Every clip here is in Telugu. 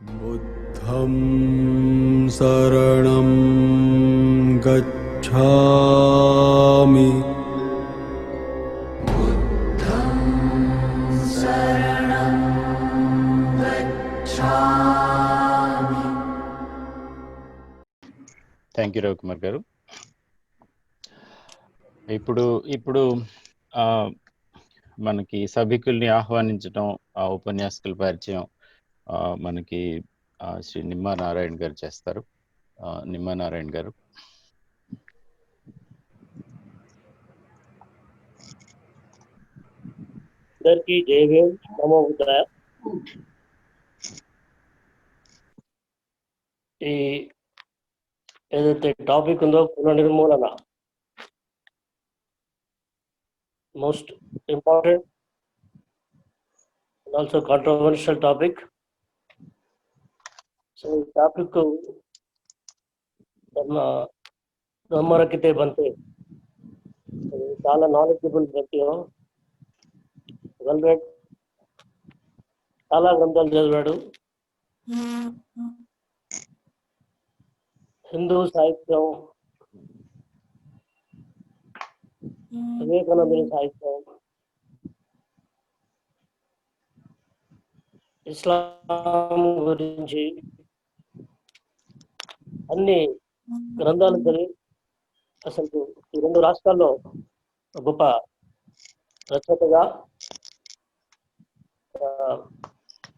बुद्धं शरणं गच्छामि। థ్యాంక్ యూ రవికుమార్ గారు. ఇప్పుడు ఇప్పుడు మనకి సభికుల్ని ఆహ్వానించడం, ఆ ఉపన్యాసకుల పరిచయం మనకి శ్రీ నిమ్మా నారాయణ గారు చేస్తారు. నిమ్మా నారాయణ గారు. అందరికీ జై భీమ్, నమో బుద్ధాయ. ఈ ఏదైతే టాపిక్ ఉందో పునర్నిర్మూలన, most important and also controversial topic. So ఈ టాపిక్ బ్రహ్మరకితే బంతే, చాలా నాలెడ్జబుల్ వ్యక్తి, వెల్ రెడ్, చాలా గ్రంథాలు చదివాడు. హిందూ సాహిత్యం, వివేకానందుని సాహిత్యం, ఇస్లాం గురించి అన్ని గ్రంథాలు చదివి అసలు ఈ రెండు రాష్ట్రాల్లో గొప్ప రచయితగా,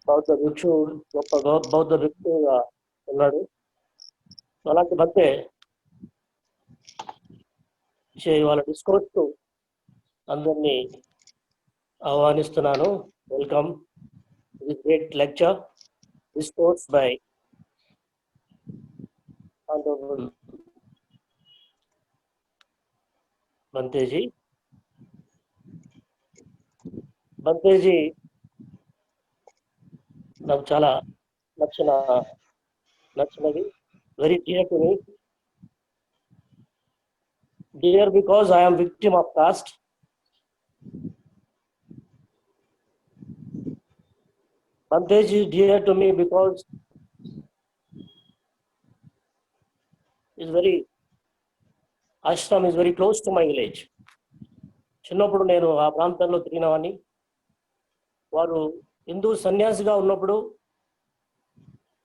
బౌద్ధ భిక్షు, గొప్ప బౌద్ధ భిక్షువుగా ఉన్నాడు. అలాంటి బంతే వాళ్ళ డిస్కోర్స్ అందరినీ ఆహ్వానిస్తున్నాను. Welcome this great lecture, discourse by honourable Bhanteji. Bhanteji నాకు చాలా నచ్చినది. Very dear to me. Dear because I am victim of caste. Bante is dear to me because ashram is very close to my village. చిన్నప్పుడు నేను ఆ ప్రాంతంలో తిరిగినవాడిని. వారు హిందూ సన్యాసిగా ఉన్నప్పుడు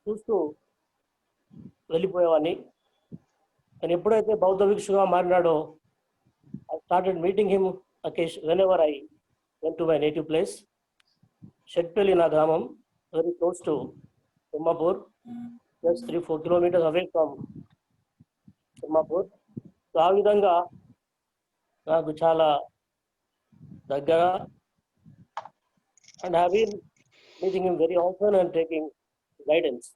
చూస్తూ వెళ్ళిపోయేవాడిని. కానీ ఎప్పుడైతే బౌద్ధ భిక్షుగా మారినాడో, I started meeting him whenever I went to my native place. Shetpelli na గ్రామం, very close to Timmapur, just 3-4 kilometers away from Timmapur. So ఆ విధంగా నాకు చాలా దగ్గర, and I have been meeting him very often and taking guidance.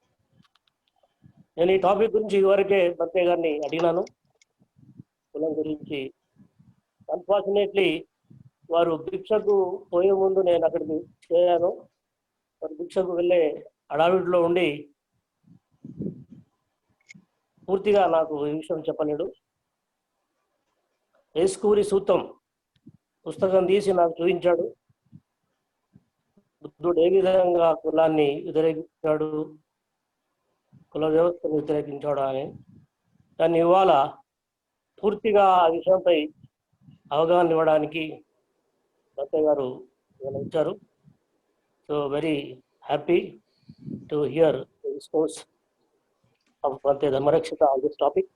నేను ఈ టాపిక్ గురించి ఇదివరకే బంతే గారిని అడిగినాను, కులం గురించి. అన్ఫార్చునేట్లీ వారు భిక్షకు పోయే ముందు నేను అక్కడికి చేరాను. వారు భిక్షకు వెళ్ళే హడావిడిలో ఉండి పూర్తిగా నాకు ఈ విషయం చెప్పలేడు. ఏస్కూరి సూత్రం పుస్తకం తీసి నాకు చూపించాడు. బుద్ధుడు ఏ విధంగా కులాన్ని వ్యతిరేకించాడు, కుల వ్యవస్థను వ్యతిరేకించాడు అని. కానీ ఇవాళ పూర్తిగా ఆ విషయంపై అవగాహన ఇవ్వడానికి బంతే గారు ఇచ్చారు. So very happy to hear discourse of Bhante Dharmarakshita on this topic.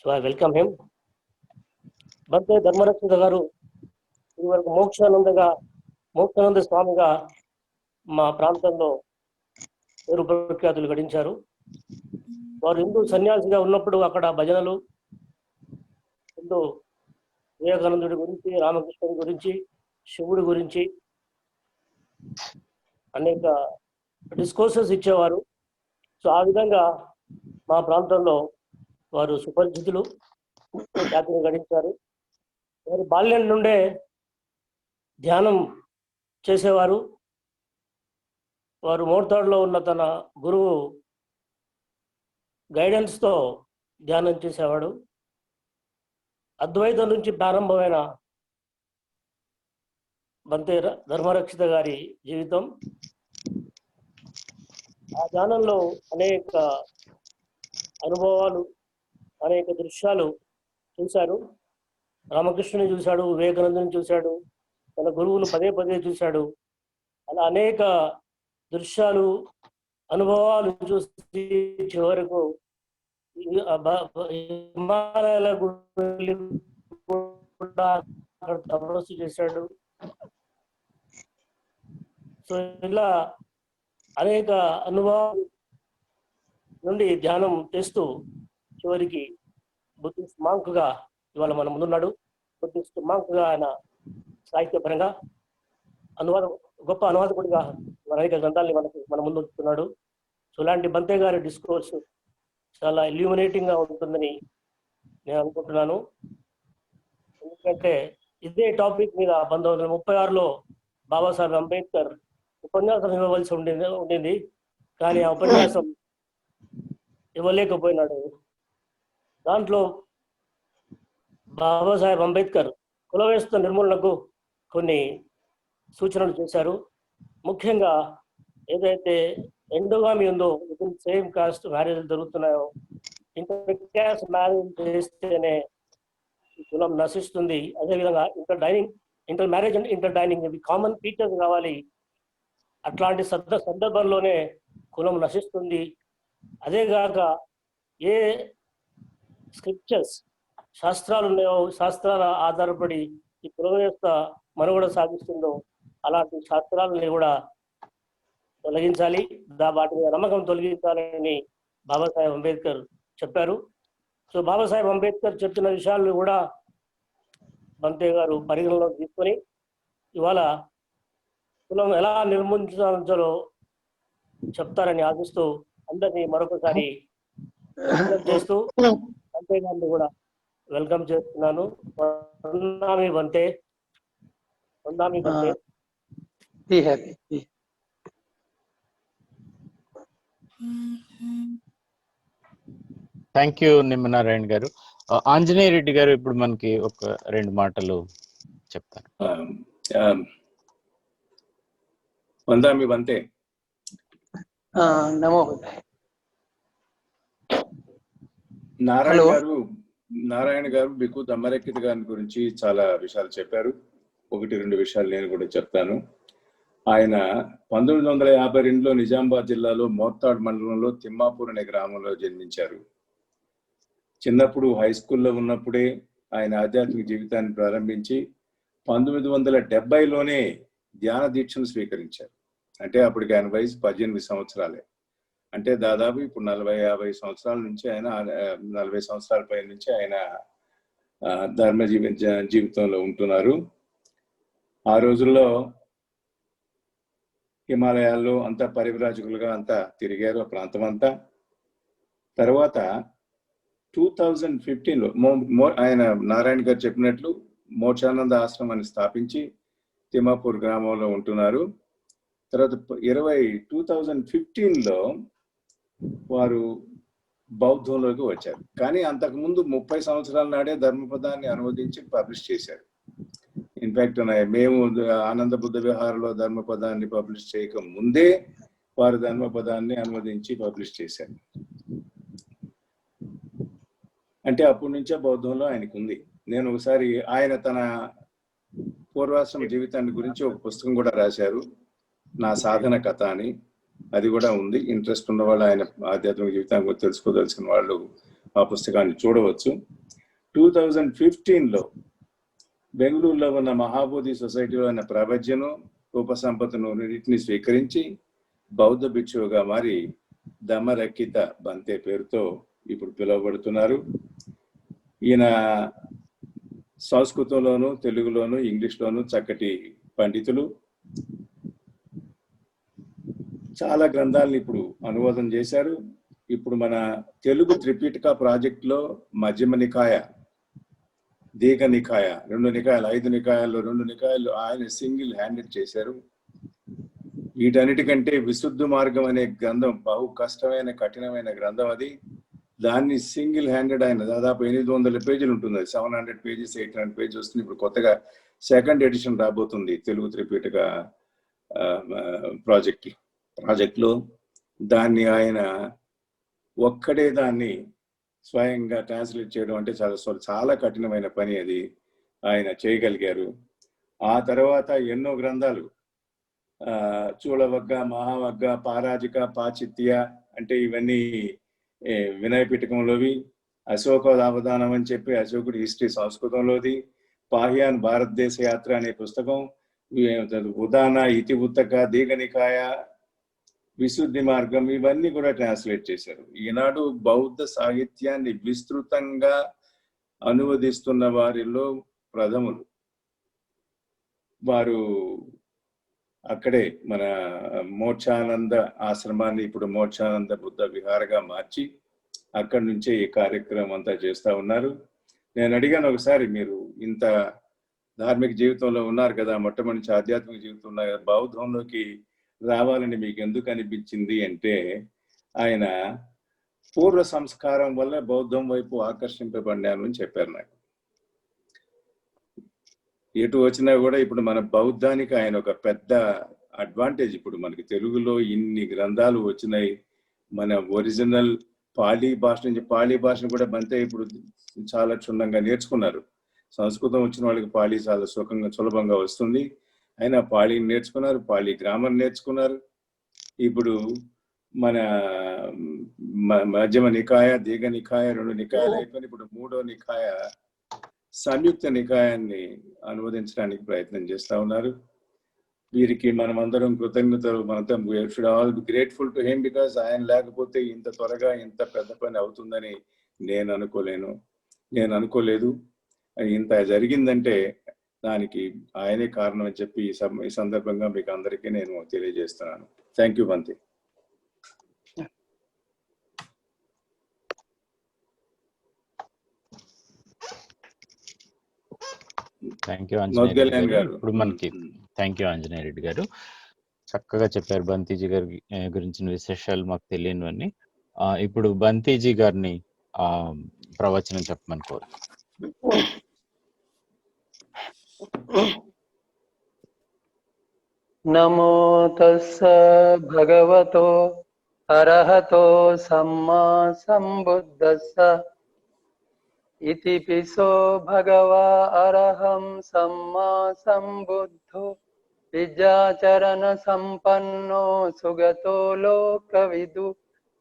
So I welcome him. Bhante Dharmarakshita గారు ఇదివరకు మోక్షానంద స్వామిగా మా ప్రాంతంలో పేరు ప్రఖ్యాతులు గడించారు. వారు హిందూ సన్యాసిగా ఉన్నప్పుడు అక్కడ భజనలు, హిందూ వివేకానందుడి గురించి, రామకృష్ణుడి గురించి, శివుడి గురించి అనేక డిస్కోర్సెస్ ఇచ్చేవారు. సో ఆ విధంగా మా ప్రాంతంలో వారు సుపరిచితులు, ఖ్యాతిని గడించారు. వారు బాల్యం నుండే ధ్యానం చేసేవారు. వారు మోర్తాడులో ఉన్న తన గురువు గైడెన్స్తో ధ్యానం చేసేవాడు. అద్వైతం నుంచి ప్రారంభమైన బంతే ధర్మరక్షిత గారి జీవితం ఆ ధ్యానంలో అనేక అనుభవాలు, అనేక దృశ్యాలు చూశారు. రామకృష్ణుని చూశాడు, వివేకానందుని చూశాడు, తన గురువును పదే పదే చూశాడు. అలా అనేక దృశ్యాలు, అనుభవాలు చూసి చివరకు హిమాలయాల గుడి కూడా అక్కడ తపస్సు చేశాడు. సో ఇలా అనేక అనుభవాలు నుండి ధ్యానం చేస్తూ చివరికి బుద్ధిస్ట్ మాంక్ గా ఇవాళ మన ముందున్నాడు. బుద్ధిస్ట్ మాంక్ గా ఆయన సాహిత్యపరంగా గొప్ప అనువాదకుడిగా అనేక గ్రంథాలని మన ముందు ఉంచుతున్నాడు. సో ఇలాంటి బంతే గారి డిస్కోర్స్ చాలా ఇల్యూమినేటింగ్ గా ఉంటుందని నేను అనుకుంటున్నాను. ఎందుకంటే ఇదే టాపిక్ మీద 1936లో బాబాసాహెబ్ అంబేద్కర్ ఉపన్యాసం ఇవ్వవలసి ఉండింది. కానీ ఆ ఉపన్యాసం ఇవ్వలేకపోయినాడు. దాంట్లో బాబాసాహెబ్ అంబేద్కర్ కుల వ్యవస్థ నిర్మూలనకు కొన్ని సూచనలు చేశారు. ముఖ్యంగా ఏదైతే ఎండోగామి ఉందో, వితిన్ సేమ్ కాస్ట్ మ్యారేజ్లు జరుగుతున్నాయో, ఇంటర్ క్యాస్ట్ మ్యారేజ్ చేస్తేనే కులం నశిస్తుంది. అదేవిధంగా inter marriage and inter dining ఇవి కామన్ ఫీచర్స్ కావాలి. అట్లాంటి సందర్భంలోనే కులం నశిస్తుంది. అదేగాక ఏ స్క్రిప్చర్స్ శాస్త్రాలు ఉన్నాయో, శాస్త్రాల ఆధారపడి ఈ కుల వ్యవస్థ మనుగడ సాగిస్తుందో అలాంటి శాస్త్రాలని కూడా తొలగించాలి, వాటి మీద నమ్మకం తొలగించాలని బాబాసాహెబ్ అంబేద్కర్ చెప్పారు. సో బాబాసాహెబ్ అంబేద్కర్ చెప్పిన విషయాలను కూడా బంతే గారు పరిగణలోకి తీసుకొని ఇవాళ కులం ఎలా నిర్మూలించాలో చెప్తారని ఆశిస్తూ అందరినీ మరొకసారి వెల్కమ్ చేస్తూ బంతే గారిని కూడా వెల్కమ్ చేస్తున్నాను. వందామి బంతే, వందామి బంతే. థ్యాంక్ యూ నిమ్మనారాయణ గారు. ఆంజనేయ రెడ్డి గారు ఇప్పుడు మనకి ఒక 2 మాటలు చెప్తారు. వందామి బంతే. నమో. నారాయణ గారు మీకు దమ్మరెక్కిత గారి గురించి చాలా విషయాలు చెప్పారు. 1-2 విషయాలు నేను కూడా చెప్తాను. ఆయన 1952లో నిజామాబాద్ జిల్లాలో మోర్తాడ్ మండలంలో తిమ్మాపూర్ అనే గ్రామంలో జన్మించారు. చిన్నప్పుడు హై స్కూల్లో ఉన్నప్పుడే ఆయన ఆధ్యాత్మిక జీవితాన్ని ప్రారంభించి 1970లోనే ధ్యాన దీక్షను స్వీకరించారు. అంటే అప్పటికి ఆయన వయసు 18 సంవత్సరాలే. అంటే దాదాపు ఇప్పుడు 40-50 సంవత్సరాల నుంచి ఆయన 40 సంవత్సరాల పై నుంచి ఆయన ధర్మ జీవితంలో ఉంటున్నారు. ఆ రోజుల్లో హిమాలయాల్లో అంతా పరివ్రాజకులుగా అంతా తిరిగారు ఆ ప్రాంతం అంతా. తర్వాత 2015లో ఆయన నారాయణ గారు చెప్పినట్లు మోక్షానంద ఆశ్రమాన్ని స్థాపించి తిమ్మాపూర్ గ్రామంలో ఉంటున్నారు. తర్వాత 2015లో వారు బౌద్ధంలోకి వచ్చారు. కానీ అంతకుముందు 30 సంవత్సరాల నాడే ధర్మపదాన్ని అనువదించి పబ్లిష్ చేశారు. ఇన్ఫాక్ట్ మేము ఆనంద బుద్ధ విహారంలో ధర్మపదాన్ని పబ్లిష్ చేయక ముందే వారు ధర్మపదాన్ని అనువదించి పబ్లిష్ చేశారు. అంటే అప్పటి నుంచే బౌద్ధంలో ఆయనకు ఉంది. నేను ఒకసారి ఆయన తన పూర్వాశ్రమ జీవితాన్ని గురించి ఒక పుస్తకం కూడా రాశారు, నా సాధన కథ అని. అది కూడా ఉంది. ఇంట్రెస్ట్ ఉన్న వాళ్ళు, ఆయన ఆధ్యాత్మిక జీవితాన్ని గురించి తెలుసుకోదలుచుకున్న వాళ్ళు ఆ పుస్తకాన్ని చూడవచ్చు. 2015లో బెంగళూరులో ఉన్న మహాబోధి సొసైటీలో ఆయన ప్రభజ్యను ఉపసంపదను రెండింటిని స్వీకరించి బౌద్ధ భిక్షువుగా మారి దమ్మరక్కిత బంతే పేరుతో ఇప్పుడు పిలువబడుతున్నారు. ఈయన సంస్కృతంలోను, తెలుగులోను, ఇంగ్లీష్లోను చక్కటి పండితులు. చాలా గ్రంథాలను ఇప్పుడు అనువాదం చేశారు. ఇప్పుడు మన తెలుగు త్రిపీఠిక ప్రాజెక్టులో మధ్యమ నికాయ, దీఘ నికాయ, 2 నికాయాలు, 5 నికాయాల్లో 2 నికాయాలు ఆయన సింగిల్ హ్యాండెడ్ చేశారు. వీటన్నిటికంటే విశుద్ధ మార్గం అనే గ్రంథం బహు కష్టమైన, కఠినమైన గ్రంథం అది. దాన్ని సింగిల్ హ్యాండెడ్ ఆయన దాదాపు 800 పేజీలు ఉంటుంది. 700 పేజెస్, 800 పేజెస్ వస్తుంది. ఇప్పుడు కొత్తగా 2nd ఎడిషన్ రాబోతుంది తెలుగు త్రిపీఠిక ప్రాజెక్ట్లో. దాన్ని ఆయన ఒక్కడే దాన్ని స్వయంగా ట్రాన్స్లేట్ చేయడం అంటే చాలా కఠినమైన పని. అది ఆయన చేయగలిగారు. ఆ తర్వాత ఎన్నో గ్రంథాలు, చూళవగ్గ, మహావగ్గ, పారాజిక, పాచిత్య, అంటే ఇవన్నీ వినయ పిటకంలోవి. అశోకోదావధానం అని చెప్పి అశోకుడి హిస్టరీ సంస్కృతంలోది. పాహ్యాన్ భారతదేశ యాత్ర అనే పుస్తకం, ఉదాన, ఇతి ఉత్తక, దీఘనికాయ, విశుద్ధి మార్గం, ఇవన్నీ కూడా ట్రాన్స్లేట్ చేశారు. ఈనాడు బౌద్ధ సాహిత్యాన్ని విస్తృతంగా అనువదిస్తున్న వారిలో ప్రథములు. వారు అక్కడే మన మోక్షానంద ఆశ్రమాన్ని ఇప్పుడు మోక్షానంద బుద్ధ విహారగా మార్చి అక్కడి నుంచే ఈ కార్యక్రమం అంతా చేస్తూ ఉన్నారు. నేను అడిగాను ఒకసారి, మీరు ఇంత ధార్మిక జీవితంలో ఉన్నారు కదా, మొట్టమొదటి ఆధ్యాత్మిక జీవితం ఉన్నారు కదా, బౌద్ధంలోకి రావాలని మీకు ఎందుకు అనిపించింది అంటే, ఆయన పూర్వ సంస్కారం వల్ల బౌద్ధం వైపు ఆకర్షింపబడ్డాను అని చెప్పారు నాకు. ఎటు వచ్చినా కూడా ఇప్పుడు మన బౌద్ధానికి ఆయన ఒక పెద్ద అడ్వాంటేజ్. ఇప్పుడు మనకి తెలుగులో ఇన్ని గ్రంథాలు వచ్చినాయి. మన ఒరిజినల్ పాలీ భాష నుంచి, పాలీ భాషను కూడా బంతే ఇప్పుడు చాలా క్షుణ్ణంగా నేర్చుకున్నారు. సంస్కృతం వచ్చిన వాళ్ళకి పాలీ చాలా సులభంగా వస్తుంది. అయినా పాలీని నేర్చుకున్నారు, పాలీ గ్రామర్ నేర్చుకున్నారు. ఇప్పుడు మన మధ్యమ నికాయ, దీఘ నికాయ, 2 నికాయాలు అయిపోయి ఇప్పుడు 3వ నికాయ సంయుక్త నికాయాన్ని అనువదించడానికి ప్రయత్నం చేస్తూ ఉన్నారు. వీరికి మనమందరం కృతజ్ఞతలు. మనంతా should all be grateful to him, because ఆయన లేకపోతే ఇంత త్వరగా ఇంత పెద్ద పని అవుతుందని నేను అనుకోలేదు. ఇంత జరిగిందంటే దానికి ఆయనే కారణం అని చెప్పి ఈ సందర్భంగా మీకు అందరికీ నేను తెలియజేస్తున్నాను. థ్యాంక్ యూ బంతి. థ్యాంక్ యూ ఆంజనేయ గారు. ఇప్పుడు మనకి థ్యాంక్ యూ ఆంజనేయ రెడ్డి గారు, చక్కగా చెప్పారు బంతిజీ గారి గురించిన విశేషాలు మాకు తెలియనివన్నీ. ఇప్పుడు బంతిజీ గారిని ప్రవచనం చెప్పమని కోరు. నమో తస్స భగవతో అర్హతో సమ్మా సంబుద్దస్స ఇతి పిసో భగవా అర్హం సమ్మా సంబుద్ధో విద్యాచరణ సంపన్నో సుగతో లోకవిదు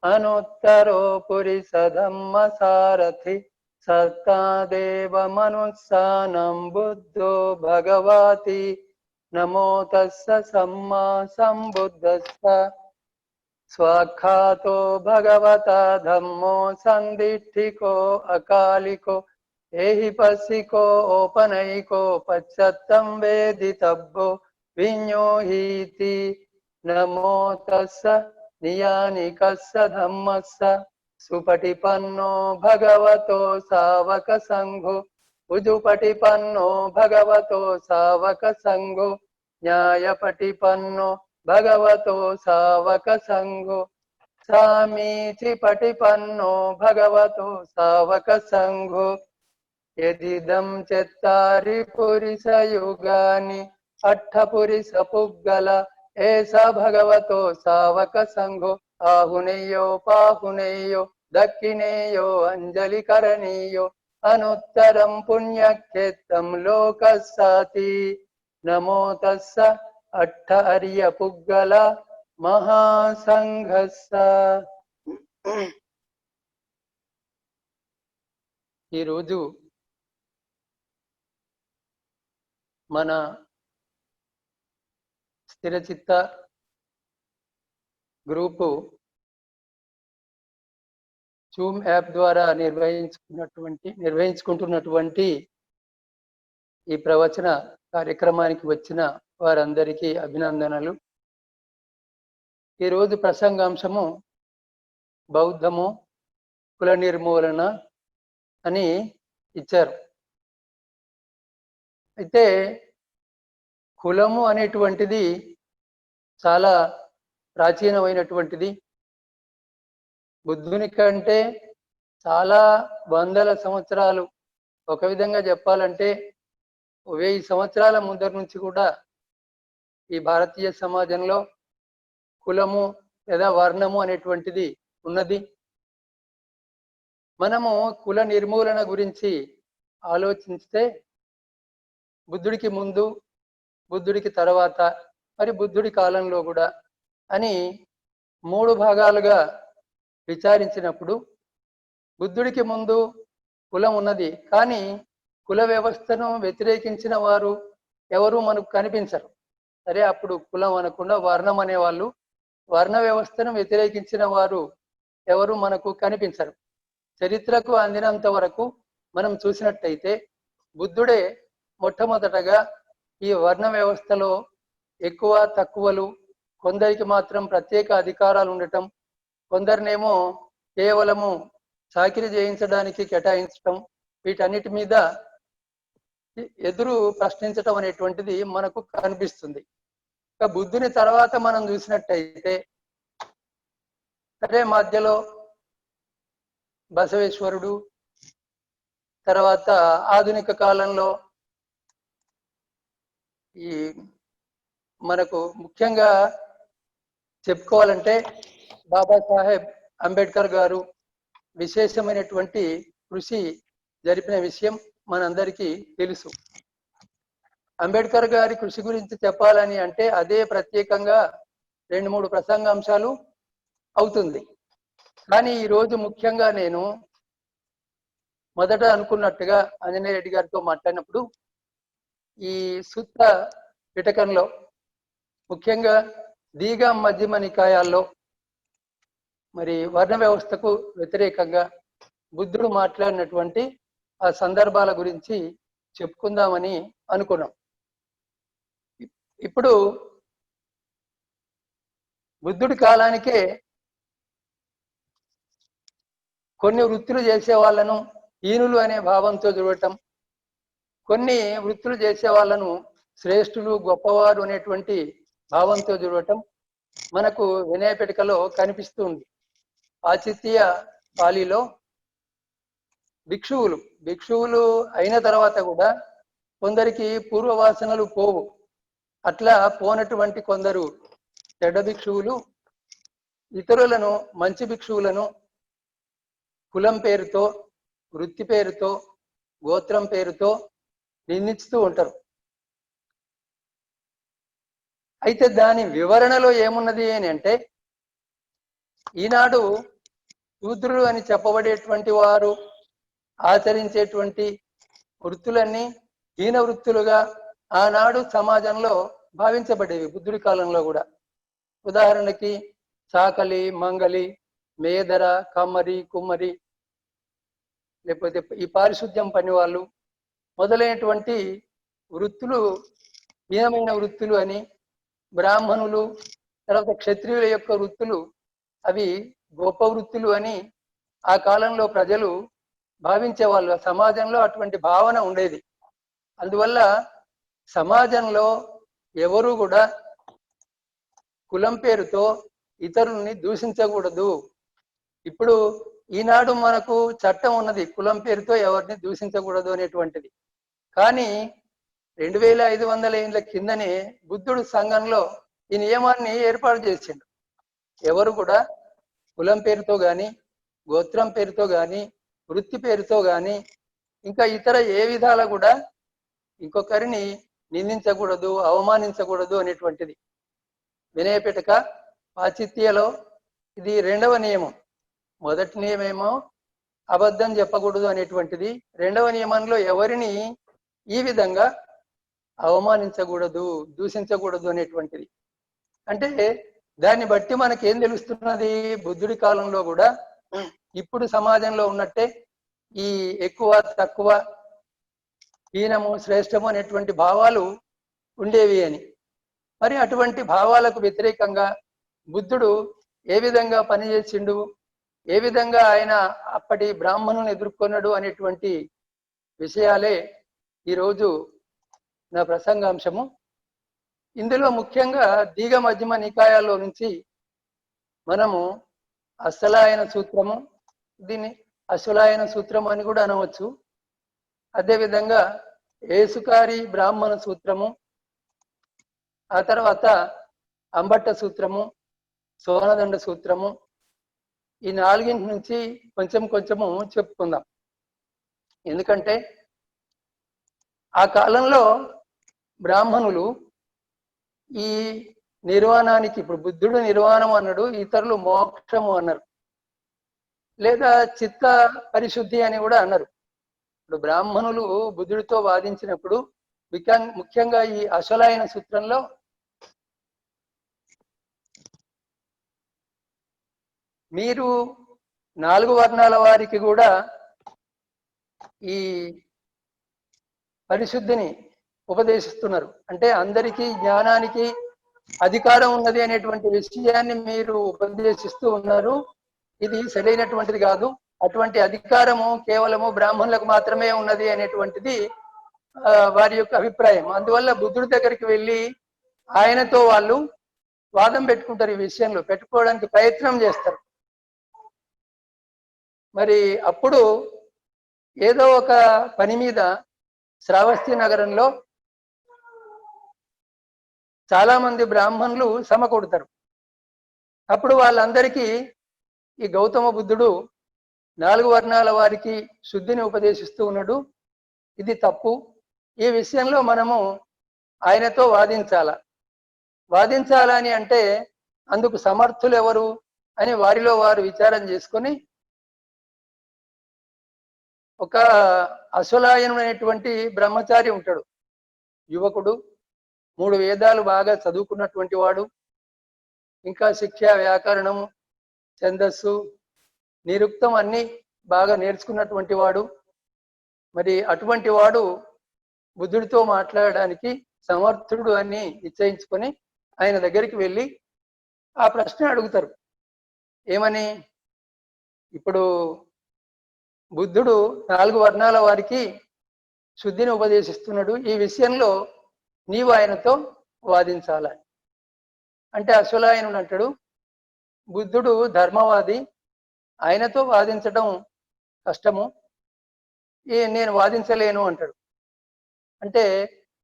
అనుత్తరో పురిస ధమ్మ సారథి సత్తాదేవ మనుస్సానం బుద్ధో భగవాతి. నమో తస్స సమ్మా సంబుద్దస్స స్వాఖ్యాతో భగవతా ధమ్మో సందిష్టికో అకాలికో ఏహి పస్సికో ఓపనైకో పశ్చత్తం వేదితబ్బో విඤ్యోహీతి. నమో తస్స నియానికస్స ధమ్మస్స సుపటిపన్నో భగవతో సావక సంఘో ఉజుపటిపన్నో భగవతో సావక సంఘో న్యాయపటిపన్నో భగవతో సావక సంఘో సామీచి పటిపన్నో భగవతో సావక సంఘో. యదిదం చత్తారి పురిస యుగాని అట్టపురిస పుగ్గల ఏస భగవతో సావక సంఘో ఆహునేయో పాహునేయో దక్షిణేయో అంజలి కరణీయో అనుత్తరం పుణ్యక్షేత్రం లోకస్సాతి. నమో తస్స అట్ట అర్య పుగ్గల మహాసంఘస్స. ఈరోజు మన స్థిరచిత్త గ్రూపు జూమ్ యాప్ ద్వారా నిర్వహించుకుంటున్నటువంటి ఈ ప్రవచన కార్యక్రమానికి వచ్చిన వారందరికీ అభినందనలు. ఈరోజు ప్రసంగాంశము బౌద్ధము కుల నిర్మూలన అని ఇచ్చారు. అయితే కులము అనేటువంటిది చాలా ప్రాచీనమైనటువంటిది. బుద్ధుని కంటే చాలా వందల సంవత్సరాలు, ఒక విధంగా చెప్పాలంటే 1000 సంవత్సరాల ముందర నుంచి కూడా ఈ భారతీయ సమాజంలో కులము లేదా వర్ణము అనేటువంటిది ఉన్నది. మనము కుల నిర్మూలన గురించి ఆలోచిస్తే బుద్ధుడికి ముందు, బుద్ధుడికి తర్వాత, మరి బుద్ధుడి కాలంలో కూడా అని 3 భాగాలుగా విచారించినప్పుడు బుద్ధుడికి ముందు కులం ఉన్నది, కానీ కుల వ్యవస్థను వ్యతిరేకించిన వారు ఎవరు మనకు కనిపించరు. సరే, అప్పుడు కులం అనకుండా వర్ణం అనేవాళ్ళు, వర్ణ వ్యవస్థను వ్యతిరేకించిన వారు ఎవరు మనకు కనిపించరు. చరిత్రకు అందినంత వరకు మనం చూసినట్టయితే బుద్ధుడే మొట్టమొదటగా ఈ వర్ణ వ్యవస్థలో ఎక్కువ తక్కువలు, కొందరికి మాత్రం ప్రత్యేక అధికారాలు ఉండటం, కొందరినేమో కేవలము చాకిరీ చేయించడానికి కేటాయించటం, వీటన్నిటి మీద ఎదురు ప్రశ్నించటం అనేటువంటిది మనకు కనిపిస్తుంది. ఇక బుద్ధుని తర్వాత మనం చూసినట్టయితే సరే, మధ్యలో బసవేశ్వరుడు, తర్వాత ఆధునిక కాలంలో ఈ మనకు ముఖ్యంగా చెప్పుకోవాలంటే బాబాసాహెబ్ అంబేద్కర్ గారు విశేషమైనటువంటి కృషి జరిపిన విషయం మనందరికీ తెలుసు. అంబేద్కర్ గారి కృషి గురించి చెప్పాలని అంటే అదే ప్రత్యేకంగా 2-3 ప్రసంగాంశాలు అవుతుంది. కానీ ఈరోజు ముఖ్యంగా నేను మొదట అనుకున్నట్టుగా ఆంజనేయ రెడ్డి గారితో మాట్లాడినప్పుడు ఈ సూత్ర పిటకంలో ముఖ్యంగా దీఘ మధ్యమ నికాయాల్లో మరి వర్ణ వ్యవస్థకు వ్యతిరేకంగా బుద్ధుడు మాట్లాడినటువంటి ఆ సందర్భాల గురించి చెప్పుకుందామని అనుకున్నాం. ఇప్పుడు బుద్ధుడి కాలానికే కొన్ని వృత్తులు చేసే వాళ్ళను హీనులు అనే భావంతో చూడటం, కొన్ని వృత్తులు చేసే వాళ్ళను శ్రేష్ఠులు, గొప్పవారు అనేటువంటి భావంతో చూడటం మనకు వినయపిటకలో కనిపిస్తూ ఉంది. పాశ్చాత్య పాలీలో భిక్షువులు అయిన తర్వాత కూడా కొందరికి పూర్వవాసనలు పోవు. అట్లా పోనటువంటి కొందరు చెడ్డ భిక్షువులు ఇతరులను, మంచి భిక్షువులను కులం పేరుతో, వృత్తి పేరుతో, గోత్రం పేరుతో నిందిస్తూ ఉంటారు. అయితే దాని వివరణలో ఏమున్నది అని అంటే, ఈనాడు శూద్రులు అని చెప్పబడేటువంటి వారు ఆచరించేటువంటి వృత్తులన్నీ హీన వృత్తులుగా ఆనాడు సమాజంలో భావించబడేవి. బుద్ధుడి కాలంలో కూడా ఉదాహరణకి చాకలి, మంగలి, మేదర, కమ్మరి, కుమ్మరి, లేకపోతే ఈ పారిశుద్ధ్యం పని వాళ్ళు మొదలైనటువంటి వృత్తులు హీనమైన వృత్తులు అని, బ్రాహ్మణులు తర్వాత క్షత్రియుల యొక్క వృత్తులు అవి గొప్ప వృత్తులు అని ఆ కాలంలో ప్రజలు భావించేవాళ్ళు. సమాజంలో అటువంటి భావన ఉండేది. అందువల్ల సమాజంలో ఎవరు కూడా కులం పేరుతో ఇతరుల్ని దూషించకూడదు. ఇప్పుడు ఈనాడు మనకు చట్టం ఉన్నది, కులం పేరుతో ఎవరిని దూషించకూడదు అనేటువంటిది. కానీ 2500 ఏళ్ల కిందనే బుద్ధుడు సంఘంలో ఈ నియమాన్ని ఏర్పాటు చేసిండు. ఎవరు కూడా కులం పేరుతో గాని, గోత్రం పేరుతో గాని, వృత్తి పేరుతో గాని, ఇంకా ఇతర ఏ విధాల కూడా ఇంకొకరిని నిందించకూడదు, అవమానించకూడదు అనేటువంటిది వినయపిటక. పాశ్చాత్యలో ఇది 2వ నియమం. మొదటి నియమేమో అబద్ధం చెప్పకూడదు అనేటువంటిది. 2వ నియమంలో ఎవరిని ఈ విధంగా అవమానించకూడదు, దూషించకూడదు అనేటువంటిది. అంటే దాన్ని బట్టి మనకేం తెలుస్తున్నది, బుద్ధుడి కాలంలో కూడా ఇప్పుడు సమాజంలో ఉన్నట్టే ఈ ఎక్కువ తక్కువ, హీనము శ్రేష్టము అనేటువంటి భావాలు ఉండేవి అని. మరి అటువంటి భావాలకు వ్యతిరేకంగా బుద్ధుడు ఏ విధంగా పనిచేసిండు, ఏ విధంగా ఆయన అప్పటి బ్రాహ్మణులను ఎదుర్కొన్నాడు అనేటువంటి విషయాలే ఈరోజు నా ప్రసంగాంశము. ఇందులో ముఖ్యంగా దీఘ మధ్యమ నికాయాల్లో నుంచి మనము అశ్వలాయన సూత్రము, దీన్ని అశ్వలాయన సూత్రం అని కూడా అనవచ్చు, అదేవిధంగా ఏసుకారి బ్రాహ్మణ సూత్రము, ఆ తర్వాత అంబట్ట సూత్రము, సోనదండ సూత్రము, ఈ నాలుగింటి నుంచి కొంచెం కొంచెము చెప్పుకుందాం. ఎందుకంటే ఆ కాలంలో బ్రాహ్మణులు ఈ నిర్వాణానికి, ఇప్పుడు బుద్ధుడు నిర్వాణం అన్నాడు, ఇతరులు మోక్షము అన్నారు, లేదా చిత్త పరిశుద్ధి అని కూడా అన్నారు. ఇప్పుడు బ్రాహ్మణులు బుద్ధుడితో వాదించినప్పుడు ముఖ్యంగా ఈ అసలైన సూత్రంలో మీరు 4 వర్ణాల వారికి కూడా ఈ పరిశుద్ధిని ఉపదేశిస్తున్నారు, అంటే అందరికీ జ్ఞానానికి అధికారం ఉన్నది అనేటువంటి విషయాన్ని మీరు ఉపదేశిస్తూ ఉన్నారు. ఇది సరైనటువంటిది కాదు, అటువంటి అధికారము కేవలము బ్రాహ్మణులకు మాత్రమే ఉన్నది అనేటువంటిది వారి యొక్క అభిప్రాయం. అందువల్ల బుద్ధుడి దగ్గరికి వెళ్ళి ఆయనతో వాళ్ళు వాదం పెట్టుకుంటారు, ఈ విషయంలో పెట్టుకోవడానికి ప్రయత్నం చేస్తారు. మరి అప్పుడు ఏదో ఒక పని మీద శ్రావస్తి నగరంలో చాలా మంది బ్రాహ్మణులు సమకూడతారు. అప్పుడు వాళ్ళందరికీ ఈ గౌతమ బుద్ధుడు 4 వర్ణాల వారికి శుద్ధిని ఉపదేశిస్తూ ఉన్నాడు, ఇది తప్పు, ఈ విషయంలో మనము ఆయనతో వాదించాలని అంటే అందుకు సమర్థులు ఎవరు అని వారిలో వారు విచారం చేసుకొని ఒక అసులాయనుడైనటువంటి బ్రహ్మచారి ఉంటాడు, యువకుడు, 3 వేదాలు బాగా చదువుకున్నటువంటి వాడు, ఇంకా శిక్ష, వ్యాకరణము, ఛందస్సు, నిరుక్తం అన్ని బాగా నేర్చుకున్నటువంటి వాడు. మరి అటువంటి వాడు బుద్ధుడితో మాట్లాడడానికి సమర్థుడు అని నిశ్చయించుకొని ఆయన దగ్గరికి వెళ్ళి ఆ ప్రశ్న అడుగుతారు. ఏమని? ఇప్పుడు బుద్ధుడు 4 వర్ణాల వారికి శుద్ధిని ఉపదేశిస్తున్నాడు, ఈ విషయంలో నీవు ఆయనతో వాదించాలని. అంటే అసులాయనుడు అంటాడు, బుద్ధుడు ధర్మవాది, ఆయనతో వాదించడం కష్టము, నేను వాదించలేను అంటాడు. అంటే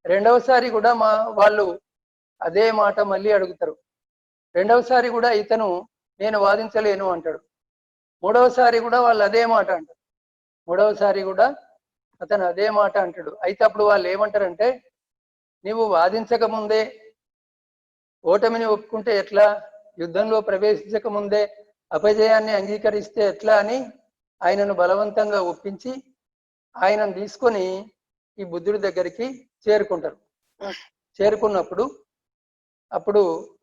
రెండవసారి కూడా వాళ్ళు అదే మాట మళ్ళీ అడుగుతారు. రెండవసారి కూడా ఇతను నేను వాదించలేను అంటాడు. మూడవసారి కూడా వాళ్ళు అదే మాట అంటారు. మూడవసారి కూడా అతను అదే మాట అంటాడు. అయితే అప్పుడు వాళ్ళు ఏమంటారంటే, నీవు వాదించక ముందే ఓటమిని ఒప్పుకుంటే ఎట్లా, యుద్ధంలో ప్రవేశించక ముందే అపజయాన్ని అంగీకరిస్తే ఎట్లా అని ఆయనను బలవంతంగా ఒప్పించి ఆయనను తీసుకొని ఈ బుద్ధుడి దగ్గరికి చేరుకుంటారు. చేరుకున్నప్పుడు అప్పుడు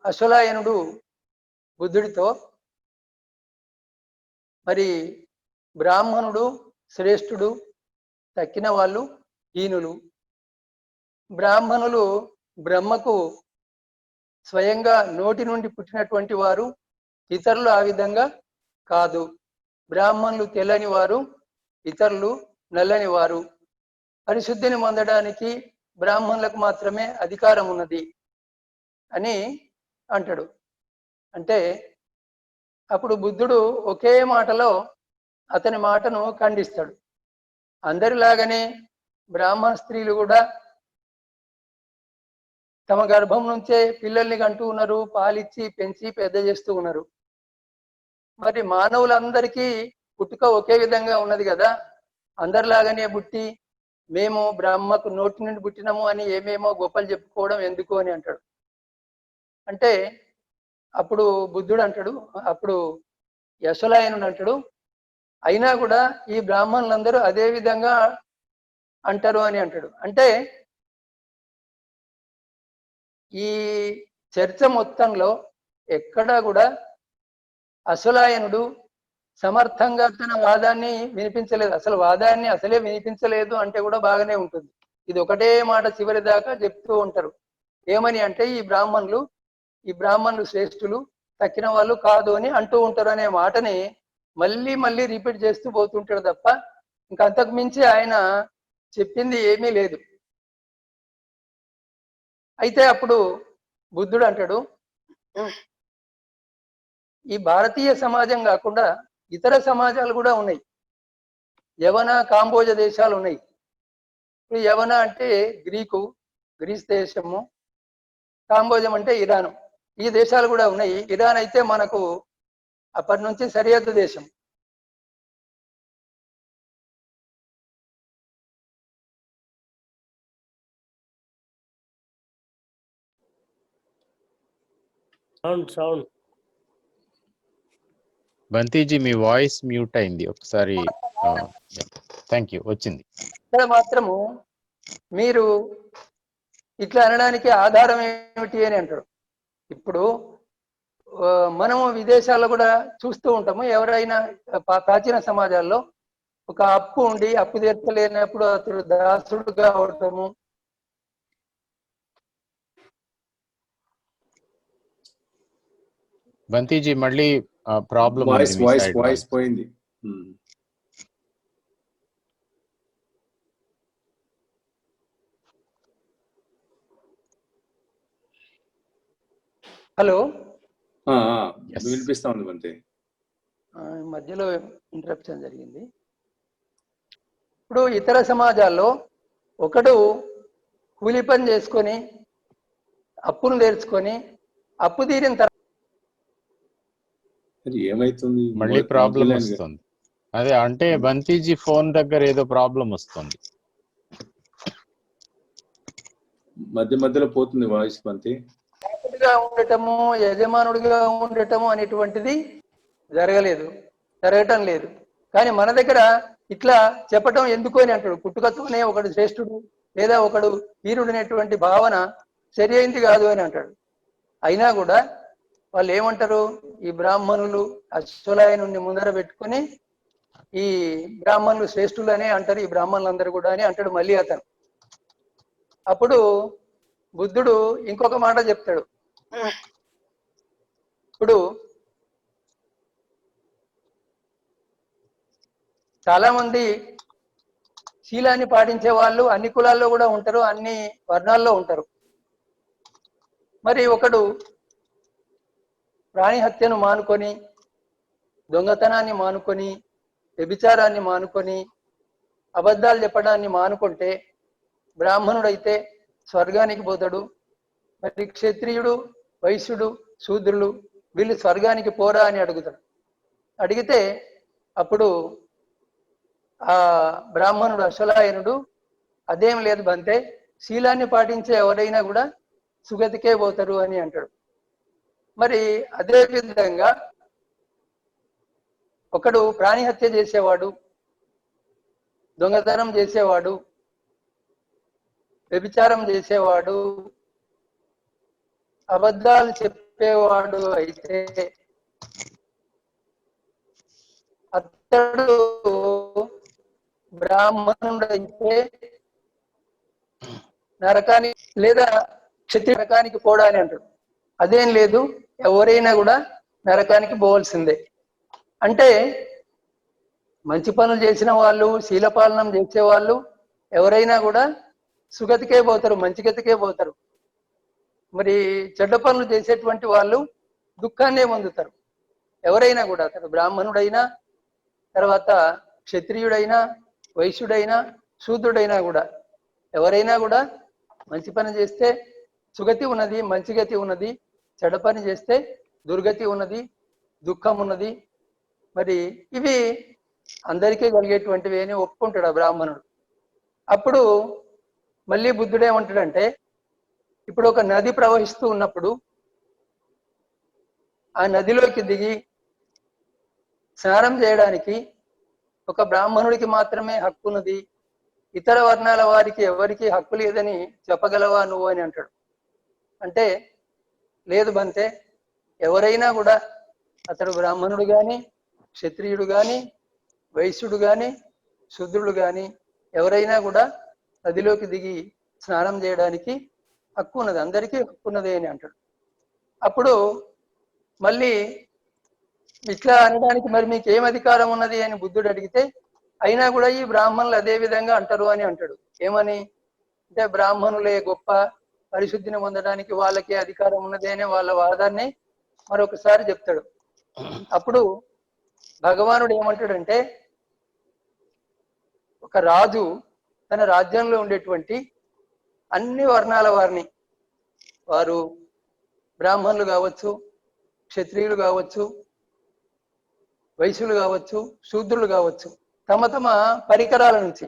అశ్వలాయనుడు బుద్ధుడితో, మరి బ్రాహ్మణుడు శ్రేష్ఠుడు, తక్కిన వాళ్ళు హీనులు. బ్రాహ్మణులు బ్రహ్మకు స్వయంగా నోటి నుండి పుట్టినటువంటి వారు, ఇతరులు ఆ విధంగా కాదు. బ్రాహ్మణులు తెల్లని వారు, ఇతరులు నల్లని వారు. పరిశుద్ధిని పొందడానికి బ్రాహ్మణులకు మాత్రమే అధికారం ఉన్నది అని అంటాడు. అంటే అప్పుడు బుద్ధుడు ఒకే మాటలో అతని మాటను ఖండిస్తాడు. అందరిలాగానే బ్రాహ్మణ స్త్రీలు కూడా తమ గర్భం నుంచే పిల్లల్ని కంటూ ఉన్నారు, పాలిచ్చి పెంచి పెద్ద చేస్తూ ఉన్నారు. మరి మానవులందరికీ పుట్టుక ఒకే విధంగా ఉన్నది కదా, అందరిలాగానే పుట్టి మేము బ్రహ్మకు నోటి నుండి పుట్టినాము అని ఏమేమో గొప్పలు చెప్పుకోవడం ఎందుకు అని అంటాడు. అంటే అప్పుడు బుద్ధుడు అంటాడు, అప్పుడు యశలాయనుడు అంటాడు, అయినా కూడా ఈ బ్రాహ్మణులందరూ అదే విధంగా అంటారు అని అంటాడు. అంటే ఈ చర్చ మొత్తంలో ఎక్కడా కూడా అసులాయనుడు సమర్థంగా తన వాదాన్ని వినిపించలేదు. అసలు వాదాన్ని అసలే వినిపించలేదు అంటే కూడా బాగానే ఉంటుంది. ఇది ఒకటే మాట చివరి దాకా చెప్తూ ఉంటారు. ఏమని అంటే ఈ బ్రాహ్మణులు శ్రేష్ఠులు, తక్కిన వాళ్ళు కాదు అని అంటూ ఉంటారు అనే మాటని మళ్ళీ మళ్ళీ రిపీట్ చేస్తూ పోతుంటాడు తప్ప ఇంకా అంతకు మించి ఆయన చెప్పింది ఏమీ లేదు. అయితే అప్పుడు బుద్ధుడు అంటాడు, ఈ భారతీయ సమాజం కాకుండా ఇతర సమాజాలు కూడా ఉన్నాయి. యవన, కాంబోజ దేశాలు ఉన్నాయి. ఇప్పుడు యవన అంటే గ్రీస్ దేశము, కాంబోజం అంటే ఇరాను. ఈ దేశాలు కూడా ఉన్నాయి. ఇరాన్ అయితే మనకు అప్పటి నుంచి సరిహద్దు దేశం. సౌండ్ బంతిజీ మీ వాయిస్ మ్యూట్ అయింది ఒకసారి. థ్యాంక్ యూ, వచ్చింది. ఇక్కడ మాత్రము మీరు ఇట్లా అనడానికి ఆధారం ఏమిటి అని అంటారు. ఇప్పుడు మనము విదేశాల్లో కూడా చూస్తూ ఉంటాము. ఎవరైనా ప్రాచీన సమాజాల్లో ఒక అప్పు ఉండి అప్పు తీర్చలేనప్పుడు అతడు దాసుడుగా అవటము, బంతిజీ మళ్ళీ ప్రాబ్లం వాయిస్ పోయింది. హలో వినిపిస్తా ఉంది బంతి. మధ్యలో ఇంటరప్షన్ జరిగింది. ఇప్పుడు ఇతర సమాజాల్లో ఒకడు కూలి పని చేసుకొని అప్పును తీర్చుకొని అప్పు తీరిన తర్వాత ఏమైతుంది, మళ్ళీ ప్రాబ్లం వస్తుంది. అదే అంటే బంతిజీ ఫోన్ దగ్గర ఏదో ప్రాబ్లం వస్తుంది, మధ్య మధ్యలో పోతుంది వాయిస్ బంతి. ఉండటము యజమానుడిగా ఉండటము అనేటువంటిది జరగటం లేదు. కానీ మన దగ్గర ఇట్లా చెప్పటం ఎందుకు అని అంటాడు. పుట్టుకతోనే ఒకడు శ్రేష్ఠుడు లేదా ఒకడు వీరుడు అనేటువంటి భావన సరి అయింది కాదు అని అంటాడు. అయినా కూడా వాళ్ళు ఏమంటారు, ఈ బ్రాహ్మణులు అశ్వలాయనుని ముందర పెట్టుకుని ఈ బ్రాహ్మణులు శ్రేష్ఠులు అనే అంటారు, ఈ బ్రాహ్మణులందరూ కూడా అని అంటాడు మళ్ళీ అతను. అప్పుడు బుద్ధుడు ఇంకొక మాట చెప్తాడు. ఇప్పుడు చాలా మంది శీలాన్ని పాటించే వాళ్ళు అన్ని కులాల్లో కూడా ఉంటారు, అన్ని వర్ణాల్లో ఉంటారు. మరి ఒకడు ప్రాణి హత్యను మానుకొని, దొంగతనాన్ని మానుకొని, వ్యభిచారాన్ని మానుకొని, అబద్ధాలు చెప్పడాన్ని మానుకుంటే బ్రాహ్మణుడైతే స్వర్గానికి పోతాడు. మరి క్షత్రియుడు, వైశ్యుడు, శూద్రులు వీళ్ళు స్వర్గానికి పోరా అని అడుగుతాడు. అడిగితే అప్పుడు ఆ బ్రాహ్మణుడు అశ్వలాయనుడు అదేం లేదు బంతే, శీలాన్ని పాటించే ఎవరైనా కూడా సుగతికే పోతారు అని అంటాడు. మరి అదే విధంగా ఒకడు ప్రాణి హత్య చేసేవాడు, దొంగతనం చేసేవాడు, వ్యభిచారం చేసేవాడు, అబద్ధాలు చెప్పేవాడు అయితే అతడు బ్రాహ్మణుడైతే నరకానికి లేదా క్షత్రియ నరకానికి పోడా అని అంటాడు. అదేం లేదు, ఎవరైనా కూడా నరకానికి పోవాల్సిందే. అంటే మంచి పనులు చేసిన వాళ్ళు, శీలపాలనం చేసే వాళ్ళు ఎవరైనా కూడా సుగతికే పోతారు, మంచి గతికే పోతారు. మరి చెడ్డ పనులు చేసేటువంటి వాళ్ళు దుఃఖాన్నే పొందుతారు. ఎవరైనా కూడా, అతడు బ్రాహ్మణుడైనా, తర్వాత క్షత్రియుడైనా, వైశ్యుడైనా, శూద్రుడైనా కూడా ఎవరైనా కూడా మంచి పని చేస్తే సుగతి ఉన్నది, మంచి గతి ఉన్నది. చెడ్డ పని చేస్తే దుర్గతి ఉన్నది, దుఃఖం ఉన్నది. మరి ఇవి అందరికీ కలిగేటువంటివి అని ఒప్పుకుంటాడు ఆ బ్రాహ్మణుడు. అప్పుడు మళ్ళీ బుద్ధుడు ఏమంటాడంటే, ఇప్పుడు ఒక నది ప్రవహిస్తూ ఉన్నప్పుడు ఆ నదిలోకి దిగి స్నానం చేయడానికి ఒక బ్రాహ్మణుడికి మాత్రమే హక్కు ఉన్నది, ఇతర వర్ణాల వారికి ఎవరికి హక్కు లేదని చెప్పగలవా నువ్వు అని అంటాడు. అంటే లేదు బంతే, ఎవరైనా కూడా అతడు బ్రాహ్మణుడు కానీ, క్షత్రియుడు కానీ, వైశ్యుడు కానీ, శూద్రుడు కానీ ఎవరైనా కూడా నదిలోకి దిగి స్నానం చేయడానికి హక్కు ఉన్నది, అందరికీ హక్కు ఉన్నది అని అంటాడు. అప్పుడు మళ్ళీ ఇట్లా అనడానికి మరి మీకు ఏం అధికారం ఉన్నది అని బుద్ధుడు అడిగితే, అయినా కూడా ఈ బ్రాహ్మణులు అదే విధంగా అంటారు అని అంటాడు. ఏమని అంటే, బ్రాహ్మణులే గొప్ప, పరిశుద్ధిని పొందడానికి వాళ్ళకే అధికారం ఉన్నది అనే వాళ్ళ వాదాన్ని మరొకసారి చెప్తాడు. అప్పుడు భగవానుడు ఏమంటాడంటే, ఒక రాజు తన రాజ్యంలో ఉండేటువంటి అన్ని వర్ణాల వారిని, వారు బ్రాహ్మణులు కావచ్చు, క్షత్రియులు కావచ్చు, వైశ్యులు కావచ్చు, శూద్రులు కావచ్చు, తమ తమ పరికరాల నుంచి,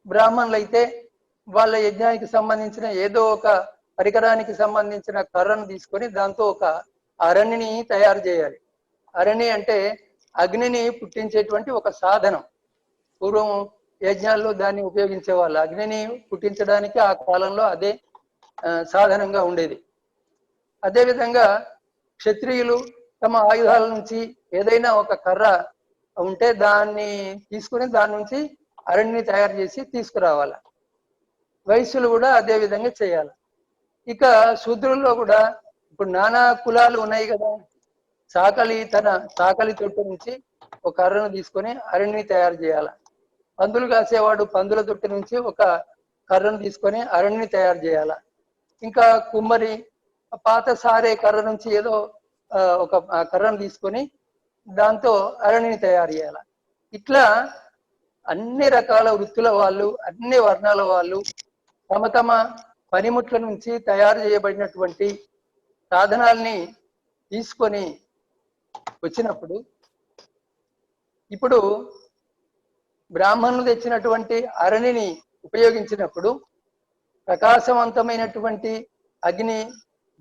బ్రాహ్మణులు అయితే వాళ్ళ యజ్ఞానికి సంబంధించిన ఏదో ఒక పరికరానికి సంబంధించిన కర్రను తీసుకొని దాంతో ఒక అరణిని తయారు చేయాలి. అరణి అంటే అగ్నిని పుట్టించేటువంటి ఒక సాధనం. పూర్వం యజ్ఞాల్లో దాన్ని ఉపయోగించే వాళ్ళు. అగ్నిని పుట్టించడానికి ఆ కాలంలో అదే సాధనంగా ఉండేది. అదేవిధంగా క్షత్రియులు తమ ఆయుధాల నుంచి ఏదైనా ఒక కర్ర ఉంటే దాన్ని తీసుకుని దాని నుంచి అరణ్యని తయారు చేసి తీసుకురావాలి. వైశ్యులు కూడా అదే విధంగా చేయాలి. ఇక శూద్రుల్లో కూడా ఇప్పుడు నానా కులాలు ఉన్నాయి కదా. చాకలి తొట్టు నుంచి ఒక కర్రను తీసుకొని అరణ్యని తయారు చేయాలి. పందులు కాసేవాడు పందుల తొట్టు నుంచి ఒక కర్రను తీసుకొని అరణ్యని తయారు చేయాల. ఇంకా కుమ్మరి పాత సారే కర్ర నుంచి ఏదో ఒక కర్రను తీసుకొని దాంతో అరణ్యని తయారు చేయాల. ఇట్లా అన్ని రకాల వృత్తుల వాళ్ళు, అన్ని వర్ణాల వాళ్ళు తమ తమ పనిముట్ల నుంచి తయారు చేయబడినటువంటి సాధనాల్ని తీసుకొని వచ్చినప్పుడు, ఇప్పుడు బ్రాహ్మణులు తెచ్చినటువంటి అరణిని ఉపయోగించినప్పుడు ప్రకాశవంతమైనటువంటి అగ్ని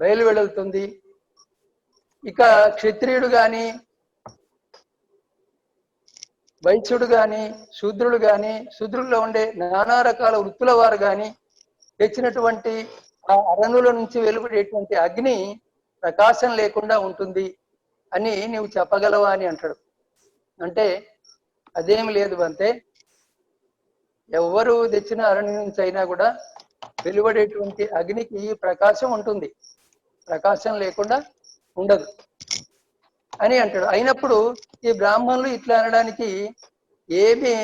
బయలువెళుతుంది. ఇక క్షత్రియుడు గాని, వైశ్యుడు గాని, శూద్రుడు గాని, శూద్రుల్లో ఉండే నానా రకాల వృత్తుల వారు గాని తెచ్చినటువంటి ఆ అరణుల నుంచి వెలువడేటువంటి అగ్ని ప్రకాశం లేకుండా ఉంటుంది అని నీవు చెప్పగలవా అని అంటాడు. అంటే అదేమి లేదు అంతే, ఎవరు తెచ్చిన అరణ్యం నుంచి అయినా కూడా వెలువడేటువంటి అగ్నికి ప్రకాశం ఉంటుంది, ప్రకాశం లేకుండా ఉండదు అని అంటాడు. అయినప్పుడు ఈ బ్రాహ్మణులు ఇట్లా అనడానికి ఏమి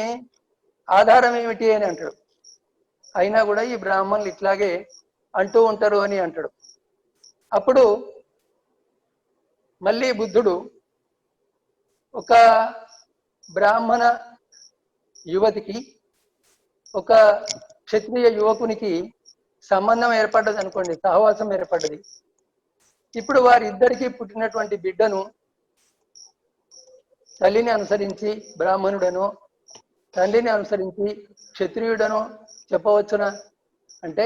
ఆధారం ఏమిటి అని అంటాడు. అయినా కూడా ఈ బ్రాహ్మణులు ఇట్లాగే అంటూ ఉంటారు అని అంటాడు. అప్పుడు మళ్ళీ బుద్ధుడు ఒక బ్రాహ్మణ యువతికి ఒక క్షత్రియ యువకునికి సంబంధం ఏర్పడ్డది అనుకోండి, సహవాసం ఏర్పడ్డది. ఇప్పుడు వారిద్దరికీ పుట్టినటువంటి బిడ్డను తల్లిని అనుసరించి బ్రాహ్మణుడనో, తండ్రిని అనుసరించి క్షత్రియుడనో చెప్పవచ్చునా అంటే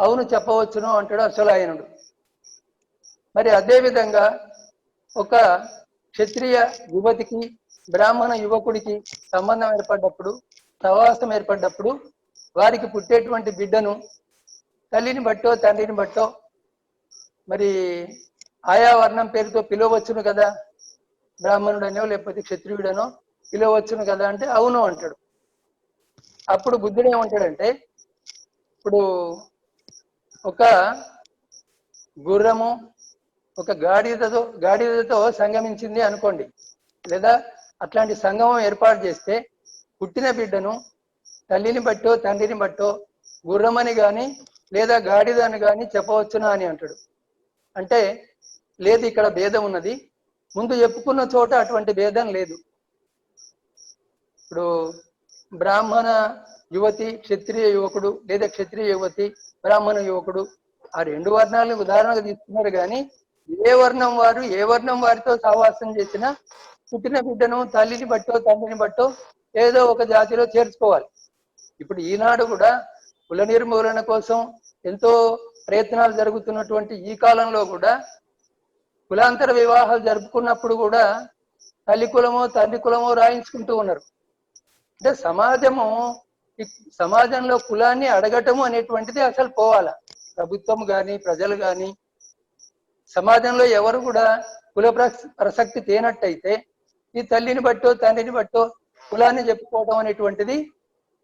అవును చెప్పవచ్చును అంటాడు అశ్వలాయనుడు. మరి అదేవిధంగా ఒక క్షత్రియ యువతికి బ్రాహ్మణ యువకుడికి సంబంధం ఏర్పడ్డప్పుడు, సహవాసం ఏర్పడ్డప్పుడు వారికి పుట్టేటువంటి బిడ్డను తల్లిని బట్టో తండ్రిని బట్టో మరి ఆయా వర్ణం పేరుతో పిలవచ్చును కదా, బ్రాహ్మణుడనో లేకపోతే క్షత్రియుడనో పిలవచ్చును కదా అంటే అవును అంటాడు. అప్పుడు బుద్ధుడు ఏమంటాడంటే, ఇప్పుడు ఒక గుర్రము ఒక గాడిదతో సంగమించింది అనుకోండి, లేదా అట్లాంటి సంగమం ఏర్పాటు చేస్తే పుట్టిన బిడ్డను తల్లిని బట్టో తండ్రిని బట్టో గుర్రమని గాని లేదా గాడిదని గాని చెప్పవచ్చునా అని అంటాడు. అంటే లేదు, ఇక్కడ భేదం ఉన్నది, ముందు చెప్పుకున్న చోట అటువంటి భేదం లేదు. ఇప్పుడు బ్రాహ్మణ యువతి క్షత్రియ యువకుడు లేదా క్షత్రియ యువతి బ్రాహ్మణ యువకుడు, ఆ రెండు వర్ణాలను ఉదాహరణగా తీసుకున్నారు. కానీ ఏ వర్ణం వారు ఏ వర్ణం వారితో సహవాసం చేసినా పుట్టిన బిడ్డను తల్లిని బట్టో తండ్రిని బట్టో ఏదో ఒక జాతిలో చేర్చుకోవాలి. ఇప్పుడు ఈనాడు కూడా కుల నిర్మూలన కోసం ఎంతో ప్రయత్నాలు జరుగుతున్నటువంటి ఈ కాలంలో కూడా కులాంతర వివాహాలు జరుపుకున్నప్పుడు కూడా తల్లి కులమో తండ్రి కులమో రాయించుకుంటూ ఉన్నారు. అంటే సమాజంలో కులాన్ని అడగటము అనేటువంటిది అసలు పోవాల. ప్రభుత్వం కానీ ప్రజలు కానీ సమాజంలో ఎవరు కూడా కుల ప్రసక్తి తేనట్టయితే ఈ తల్లిని బట్టో తండ్రిని బట్టో కులాన్ని చెప్పుకోవడం అనేటువంటిది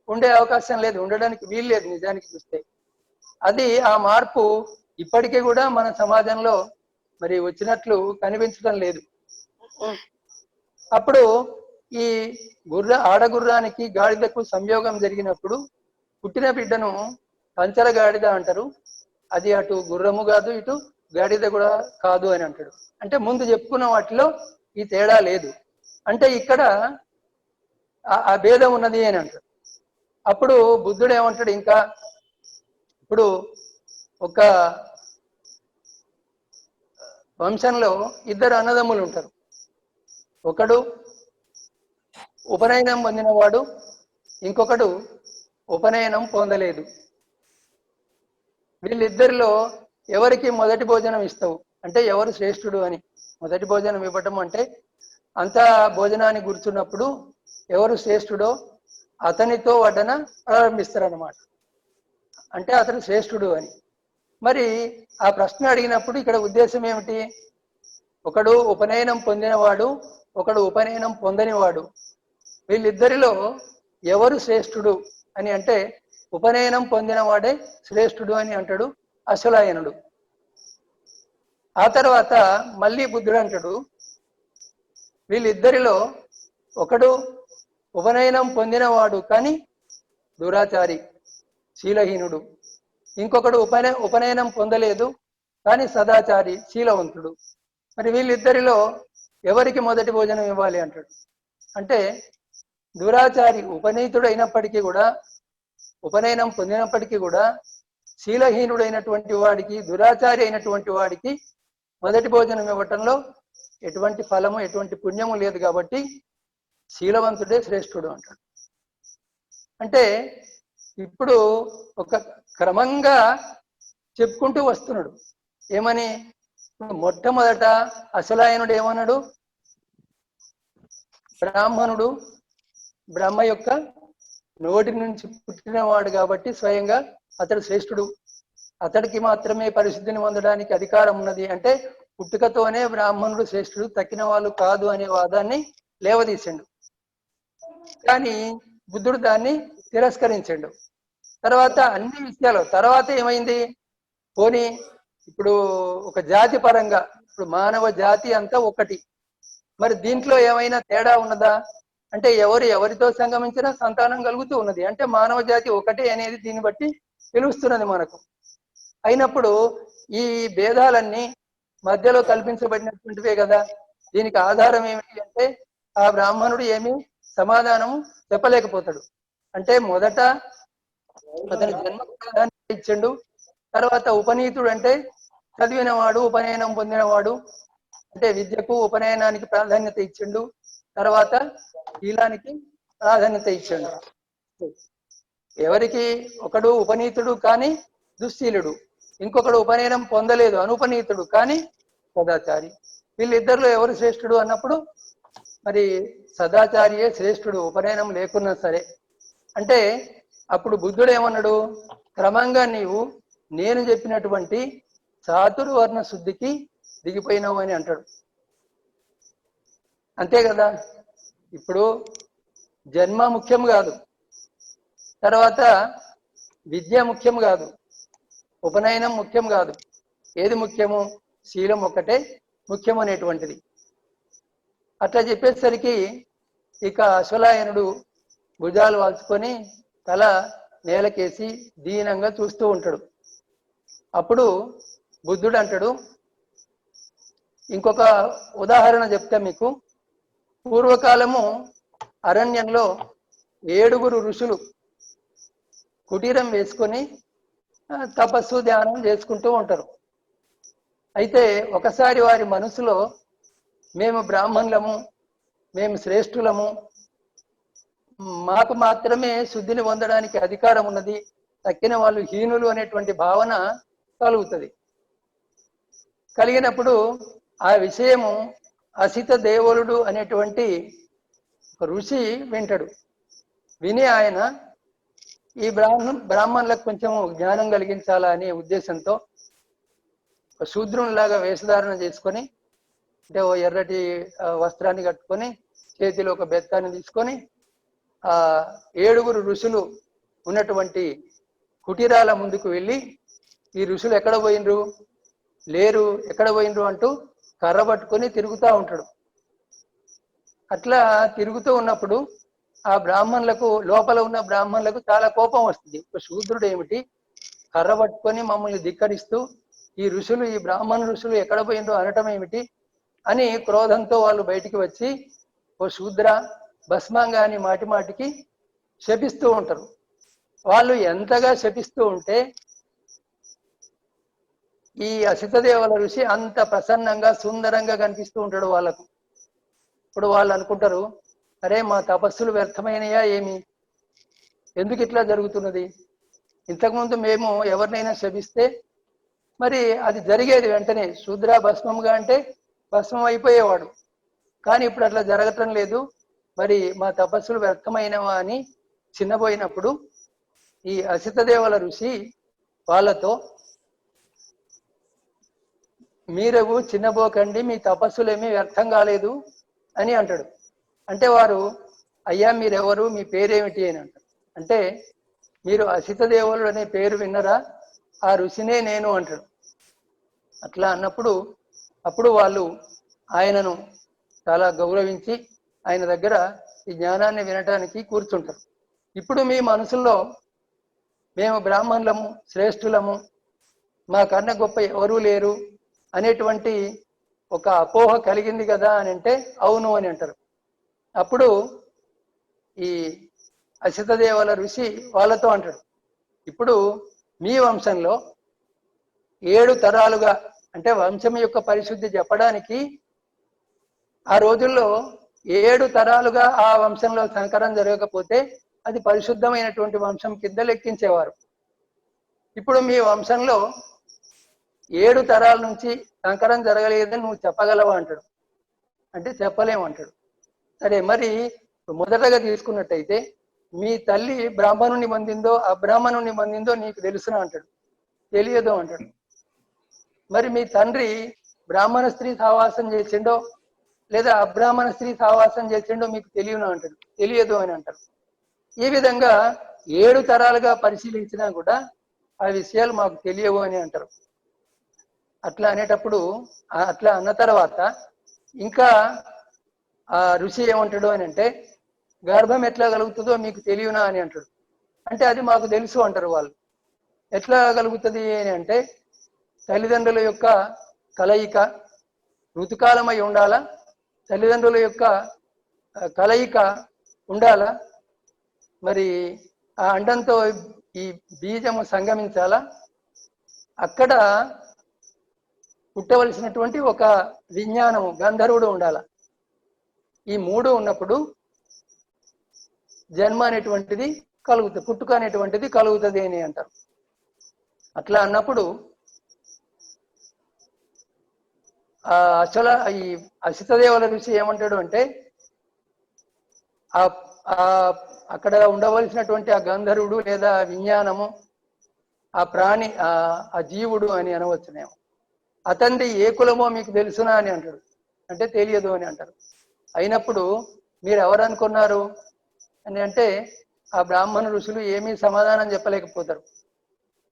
ఉండే అవకాశం లేదు, ఉండడానికి వీలు లేదు. నిజానికి చూస్తే అది ఆ మార్పు ఇప్పటికీ కూడా మన సమాజంలో మరి వచ్చినట్లు కనిపించడం లేదు. అప్పుడు ఈ ఆడగుర్రానికి గాడిదకు సంయోగం జరిగినప్పుడు పుట్టిన బిడ్డను పంచల గాడిద అంటారు. అది అటు గుర్రము కాదు, ఇటు గాడిద కూడా కాదు అని అంటాడు. అంటే ముందు చెప్పుకున్న వాటిలో ఈ తేడా లేదు, అంటే ఇక్కడ ఆ భేదం ఉన్నది అని అంటాడు. అప్పుడు బుద్ధుడు ఏమంటాడు, ఇంకా ఇప్పుడు ఒక వంశంలో ఇద్దరు అన్నదమ్ములు ఉంటారు. ఒకడు ఉపనయనం పొందినవాడు, ఇంకొకడు ఉపనయనం పొందలేదు. వీళ్ళిద్దరిలో ఎవరికి మొదటి భోజనం ఇస్తావు అంటే ఎవరు శ్రేష్ఠుడు అని. మొదటి భోజనం ఇవ్వటం అంటే అంతా భోజనాన్ని కూర్చున్నప్పుడు ఎవరు శ్రేష్ఠుడో అతనితో వడ్డన ప్రారంభిస్తారన్నమాట. అంటే అతను శ్రేష్ఠుడు అని. మరి ఆ ప్రశ్న అడిగినప్పుడు ఇక్కడ ఉద్దేశం ఏమిటి? ఒకడు ఉపనయనం పొందినవాడు, ఒకడు ఉపనయనం పొందనివాడు. వీళ్ళిద్దరిలో ఎవరు శ్రేష్ఠుడు అని అంటే ఉపనయనం పొందినవాడే శ్రేష్ఠుడు అని అంటాడు అశ్వలాయనుడు. ఆ తర్వాత మళ్ళీ బుద్ధుడు అంటాడు, వీళ్ళిద్దరిలో ఒకడు ఉపనయనం పొందినవాడు కానీ దురాచారి, శీలహీనుడు. ఇంకొకడు ఉపనయనం పొందలేదు కానీ సదాచారి, శీలవంతుడు. మరి వీళ్ళిద్దరిలో ఎవరికి మొదటి భోజనం ఇవ్వాలి అంటాడు. అంటే దురాచారి ఉపనీతుడు అయినప్పటికీ కూడా, ఉపనయనం పొందినప్పటికీ కూడా శీలహీనుడైనటువంటి వాడికి, దురాచారి అయినటువంటి వాడికి మొదటి భోజనం ఇవ్వటంలో ఎటువంటి ఫలము, ఎటువంటి పుణ్యము లేదు. కాబట్టి శీలవంతుడే శ్రేష్ఠుడు అంటాడు. అంటే ఇప్పుడు ఒక క్రమంగా చెప్పుకుంటూ వస్తున్నాడు. ఏమని? మొట్టమొదట అసలాయనుడు ఏమన్నాడు? బ్రాహ్మణుడు బ్రహ్మ యొక్క నోటి నుంచి పుట్టినవాడు కాబట్టి స్వయంగా అతడు శ్రేష్ఠుడు, అతడికి మాత్రమే పరిశుద్ధిని పొందడానికి అధికారం ఉన్నది. అంటే పుట్టుకతోనే బ్రాహ్మణుడు శ్రేష్ఠుడు, తక్కిన వాళ్ళు కాదు అనే వాదాన్ని లేవదీసిండు. కానీ బుద్ధుడు దాన్ని తిరస్కరించాడు. తర్వాత అన్ని విషయాలు తర్వాత ఏమైంది? పోనీ ఇప్పుడు ఒక జాతి పరంగా ఇప్పుడు మానవ జాతి అంతా ఒకటి, మరి దీంట్లో ఏమైనా తేడా ఉన్నదా అంటే ఎవరితో సంగమించినా సంతానం కలుగుతూ ఉన్నది. అంటే మానవ జాతి ఒకటే అనేది దీన్ని బట్టి తెలుస్తున్నది మనకు. అయినప్పుడు ఈ భేదాలన్నీ మధ్యలో కల్పించబడినటువంటివే కదా. దీనికి ఆధారం ఏమిటి అంటే ఆ బ్రాహ్మణుడు ఏమీ సమాధానం చెప్పలేకపోతాడు. అంటే మొదట అతని జన్మకు ప్రాధాన్యత ఇచ్చిండు, తర్వాత ఉపనీతుడు అంటే చదివినవాడు, ఉపనయనం పొందినవాడు, అంటే విద్యకు ఉపనయనానికి ప్రాధాన్యత ఇచ్చిండు, తర్వాత శీలానికి ప్రాధాన్యత ఇచ్చిండు. ఎవరికి? ఒకడు ఉపనీతుడు కానీ దుశ్శీలుడు, ఇంకొకడు ఉపనయనం పొందలేదు అనుపనీతుడు కానీ సదాచారి. వీళ్ళిద్దరిలో ఎవరు శ్రేష్ఠుడు అన్నప్పుడు మరి సదాచారియే శ్రేష్ఠుడు, ఉపనయనం లేకున్నా సరే. అంటే అప్పుడు బుద్ధుడు ఏమన్నాడు? క్రమంగా నీవు నేను చెప్పినటువంటి చాతుర్వర్ణ శుద్ధికి దిగిపోయినావు అని అంటాడు. అంతే కదా. ఇప్పుడు జన్మ ముఖ్యం కాదు, తర్వాత విద్య ముఖ్యం కాదు, ఉపనయనం ముఖ్యం కాదు. ఏది ముఖ్యము? శీలం ఒక్కటే ముఖ్యం అనేటువంటిది. అట్లా చెప్పేసరికి ఇక అశ్వలాయనుడు భుజాలు వాల్చుకొని తల నేలకేసి దీనంగా చూస్తూ ఉంటాడు. అప్పుడు బుద్ధుడు అంటాడు, ఇంకొక ఉదాహరణ చెప్తా మీకు. పూర్వకాలము అరణ్యంలో 7 ఋషులు కుటీరం వేసుకొని తపస్సు ధ్యానం చేసుకుంటూ ఉంటారు. అయితే ఒకసారి వారి మనసులో మేము బ్రాహ్మణులము, మేము శ్రేష్ఠులము, మాకు మాత్రమే శుద్ధిని పొందడానికి అధికారం ఉన్నది, తక్కిన వాళ్ళు హీనులు అనేటువంటి భావన కలుగుతుంది. కలిగినప్పుడు ఆ విషయము అసిత దేవులుడు అనేటువంటి ఒక ఋషి వింటాడు. విని ఆయన ఈ బ్రాహ్మణులకు కొంచెం జ్ఞానం కలిగించాలా అనే ఉద్దేశంతో ఒక శూద్రునిలాగా వేషధారణ చేసుకొని, అంటే ఓ ఎర్రటి వస్త్రాన్ని కట్టుకొని చేతిలో ఒక బెత్తాన్ని తీసుకొని ఆ 7 ఋషులు ఉన్నటువంటి కుటీరాల ముందుకు వెళ్ళి, ఈ ఋషులు ఎక్కడ పోయినరు, లేరు, ఎక్కడ పోయినరు అంటూ కర్ర పట్టుకొని తిరుగుతూ ఉంటాడు. అట్లా తిరుగుతూ ఉన్నప్పుడు ఆ బ్రాహ్మణులకు, లోపల ఉన్న బ్రాహ్మణులకు చాలా కోపం వస్తుంది. ఒక శూద్రుడు ఏమిటి కర్ర పట్టుకొని మమ్మల్ని ధిక్కరిస్తూ ఈ ఋషులు, ఈ బ్రాహ్మణ ఋషులు ఎక్కడ పోయినరు అనటం ఏమిటి అని క్రోధంతో వాళ్ళు బయటికి వచ్చి ఓ శూద్ర భస్మాంగా అని మాటి మాటికి శపిస్తూ ఉంటారు. వాళ్ళు ఎంతగా శపిస్తూ ఉంటే ఈ అసితదేవల ఋషి అంత ప్రసన్నంగా సుందరంగా కనిపిస్తూ ఉంటాడు వాళ్ళకు. ఇప్పుడు వాళ్ళు అనుకుంటారు, అరే మా తపస్సులు వ్యర్థమైనయా ఏమి, ఎందుకు ఇట్లా జరుగుతున్నది? ఇంతకుముందు మేము ఎవరినైనా శపిస్తే మరి అది జరిగేది వెంటనే, శూద్ర భస్మంగా అంటే భస్మం అయిపోయేవాడు. కానీ ఇప్పుడు అట్లా జరగటం లేదు, మరి మా తపస్సులు వ్యర్థమైనవా అని చిన్నపోయినప్పుడు ఈ అసితదేవల ఋషి వాళ్ళతో, మీరవు చిన్నపోకండి, మీ తపస్సులేమీ వ్యర్థం కాలేదు అని అంటాడు. అంటే వారు, అయ్యా మీరెవరు, మీ పేరేమిటి అని అంటారు. అంటే మీరు అసితదేవులు అనే పేరు విన్నరా, ఆ ఋషినే నేను అంటాడు. అట్లా అన్నప్పుడు అప్పుడు వాళ్ళు ఆయనను చాలా గౌరవించి ఆయన దగ్గర ఈ జ్ఞానాన్ని వినటానికి కూర్చుంటారు. ఇప్పుడు మీ మనసుల్లో మేము బ్రాహ్మణులము, శ్రేష్ఠులము, మా కన్నా గొప్ప ఎవరూ లేరు అనేటువంటి ఒక అపోహ కలిగింది కదా అని అంటే, అవును అని అంటారు. అప్పుడు ఈ అసితదేవల ఋషి వాళ్ళతో అంటాడు, ఇప్పుడు మీ వంశంలో 7 తరాలుగా, అంటే వంశం యొక్క పరిశుద్ధి చెప్పడానికి ఆ రోజుల్లో 7 తరాలుగా ఆ వంశంలో సంకరం జరగకపోతే అది పరిశుద్ధమైనటువంటి వంశం కింద లెక్కించేవారు. ఇప్పుడు మీ వంశంలో 7 తరాల నుంచి సంకరం జరగలేదని నువ్వు చెప్పగలవా అంటాడు. అంటే చెప్పలేము అంటాడు. సరే, మరి మొదటగా తీసుకున్నట్టయితే మీ తల్లి బ్రాహ్మణుని పొందిందో అబ్రాహ్మణుని పొందిందో నీకు తెలుసునా అంటాడు. తెలియదు అంటాడు. మరి మీ తండ్రి బ్రాహ్మణ స్త్రీ సహవాసం చేసిండో లేదా అబ్రాహ్మణ స్త్రీ సహవాసం చేసిండో మీకు తెలియను అంటాడు. తెలియదు అని అంటారు. ఈ విధంగా 7 తరాలుగా పరిశీలించినా కూడా ఆ విషయాలు మాకు తెలియవు అని అంటారు. అట్లా అనేటప్పుడు, అట్లా అన్న తర్వాత ఇంకా ఆ ఋషి ఏమంటాడు అని అంటే, గర్భం ఎట్లా కలుగుతుందో మీకు తెలియనా అని అంటాడు. అంటే అది మాకు తెలుసు అంటారు వాళ్ళు. ఎట్లా కలుగుతుంది అని అంటే, తల్లిదండ్రుల యొక్క కలయిక, ఋతుకాలమై ఉండాలా, తల్లిదండ్రుల యొక్క కలయిక ఉండాలా, మరి ఆ అండంతో ఈ బీజము సంగమించాలా, అక్కడ పుట్టవలసినటువంటి ఒక విజ్ఞానము గంధర్వుడు ఉండాల. ఈ 3 ఉన్నప్పుడు జన్మ అనేటువంటిది కలుగుతుంది, పుట్టుక అనేటువంటిది కలుగుతుంది అని అంటారు. అట్లా అన్నప్పుడు అసలు ఈ అసితదేవుల ఋషి ఏమంటాడు అంటే, అక్కడ ఉండవలసినటువంటి ఆ గంధర్వుడు లేదా విజ్ఞానము, ఆ ప్రాణి, ఆ జీవుడు అని అనవచ్చునేమో, అతనిది ఏ కులమో మీకు తెలుసునా అని అంటాడు. అంటే తెలియదు అని అంటారు. అయినప్పుడు మీరు ఎవరు అనుకున్నారు అని అంటే, ఆ బ్రాహ్మణ ఋషులు ఏమీ సమాధానం చెప్పలేకపోతారు.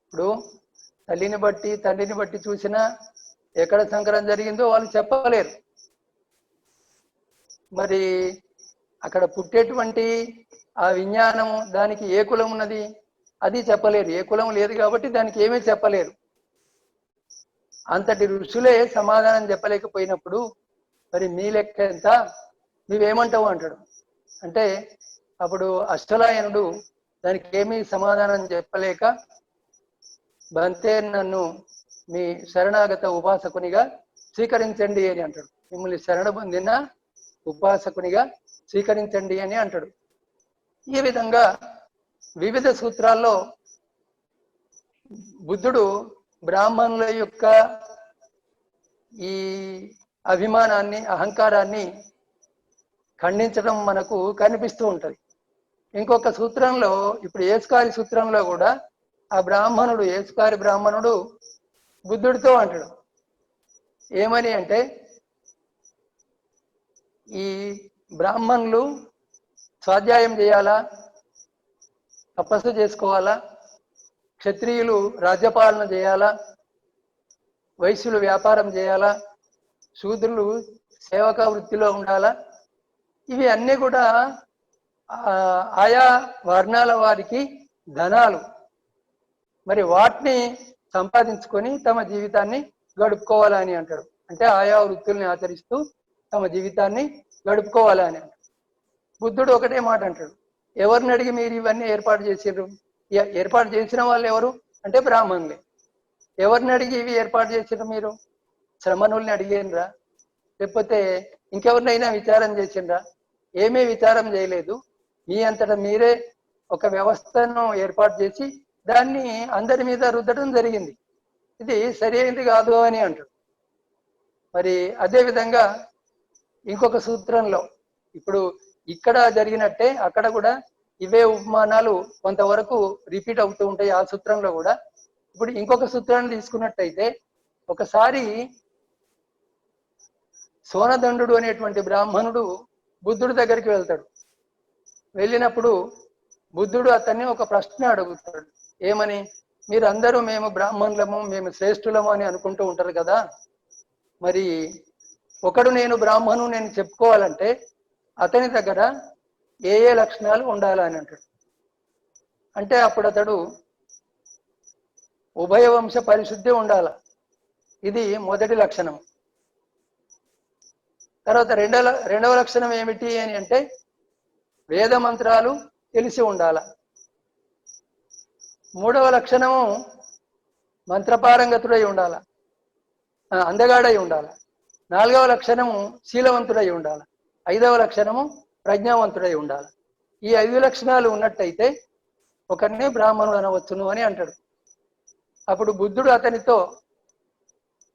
ఇప్పుడు తల్లిని బట్టి తండ్రిని బట్టి చూసినా ఎక్కడ సంకరం జరిగిందో వాళ్ళు చెప్పలేరు. మరి అక్కడ పుట్టేటువంటి ఆ విజ్ఞానము, దానికి ఏ కులం ఉన్నది అది చెప్పలేరు. ఏ కులం లేదు కాబట్టి దానికి ఏమీ చెప్పలేరు. అంతటి ఋషులే సమాధానం చెప్పలేకపోయినప్పుడు మరి మీ లెక్క ఎంత, నువ్వేమంటావు అంటాడు. అంటే అప్పుడు అష్టలాయనుడు దానికి ఏమీ సమాధానం చెప్పలేక, బంతే నన్ను మీ శరణాగత ఉపాసకునిగా స్వీకరించండి అని అంటాడు. మిమ్మల్ని శరణ పొందిన ఉపాసకునిగా స్వీకరించండి అని అంటాడు. ఈ విధంగా వివిధ సూత్రాల్లో బుద్ధుడు బ్రాహ్మణుల యొక్క ఈ అభిమానాన్ని, అహంకారాన్ని ఖండించడం మనకు కనిపిస్తూ ఉంటది. ఇంకొక సూత్రంలో, ఇప్పుడు ఏసుకారి సూత్రంలో కూడా ఆ బ్రాహ్మణుడు, ఏసుకారి బ్రాహ్మణుడు బుద్ధుడితో అంటాడు ఏమని అంటే, ఈ బ్రాహ్మణులు స్వాధ్యాయం చేయాలా, తపస్సు చేసుకోవాలా, క్షత్రియులు రాజ్యపాలన చేయాలా, వైశ్యులు వ్యాపారం చేయాలా, శూద్రులు సేవక వృత్తిలో ఉండాలా, ఇవి అన్నీ కూడా ఆయా వర్ణాల వారికి ధనాలు. మరి వాటిని సంపాదించుకొని తమ జీవితాన్ని గడుపుకోవాలని అంటాడు. అంటే ఆయా వృత్తుల్ని ఆచరిస్తూ తమ జీవితాన్ని గడుపుకోవాలని అంటాడు. బుద్ధుడు ఒకటే మాట అంటాడు, ఎవరిని అడిగి మీరు ఇవన్నీ ఏర్పాటు చేసారు? ఏర్పాటు చేసిన వాళ్ళు ఎవరు అంటే బ్రాహ్మణులే. ఎవరిని అడిగి ఇవి ఏర్పాటు చేసిండ్రు? మీరు శ్రమణుల్ని అడిగినరా? లేకపోతే ఇంకెవరినైనా విచారం చేసిండ్రా? ఏమీ విచారం చేయలేదు. మీ అంతటా మీరే ఒక వ్యవస్థను ఏర్పాటు చేసి దాన్ని అందరి మీద రుద్దడం జరిగింది. ఇది సరి అయింది కాదు అని అంటారు. మరి అదే విధంగా ఇంకొక సూత్రంలో ఇప్పుడు ఇక్కడ జరిగినట్టే అక్కడ కూడా ఇవే ఉపమానాలు కొంతవరకు రిపీట్ అవుతూ ఉంటాయి ఆ సూత్రంలో కూడా. ఇప్పుడు ఇంకొక సూత్రాన్ని తీసుకున్నట్టయితే, ఒకసారి సోనదండు అనేటువంటి బ్రాహ్మణుడు బుద్ధుడి దగ్గరికి వెళ్తాడు. వెళ్ళినప్పుడు బుద్ధుడు అతన్ని ఒక ప్రశ్న అడుగుతాడు. ఏమని? మీరందరూ మేము బ్రాహ్మణులము, మేము శ్రేష్ఠులము అని అనుకుంటూ ఉంటారు కదా, మరి ఒకడు నేను బ్రాహ్మణు నేను చెప్పుకోవాలంటే అతని దగ్గర ఏ ఏ లక్షణాలు ఉండాలని అంటాడు. అంటే అప్పుడు అతడు ఉభయ వంశ పరిశుద్ధి ఉండాల, ఇది మొదటి లక్షణం. తర్వాత రెండవ లక్షణం ఏమిటి అని అంటే వేద మంత్రాలు తెలిసి ఉండాల. మూడవ లక్షణము మంత్రపారంగతుడై ఉండాల, అందగాడై ఉండాల. నాలుగవ లక్షణము శీలవంతుడై ఉండాలి. ఐదవ లక్షణము ప్రజ్ఞావంతుడై ఉండాలి. ఈ 5 లక్షణాలు ఉన్నట్టయితే ఒకరిని బ్రాహ్మణుడు అనవచ్చును అని అంటాడు. అప్పుడు బుద్ధుడు అతనితో,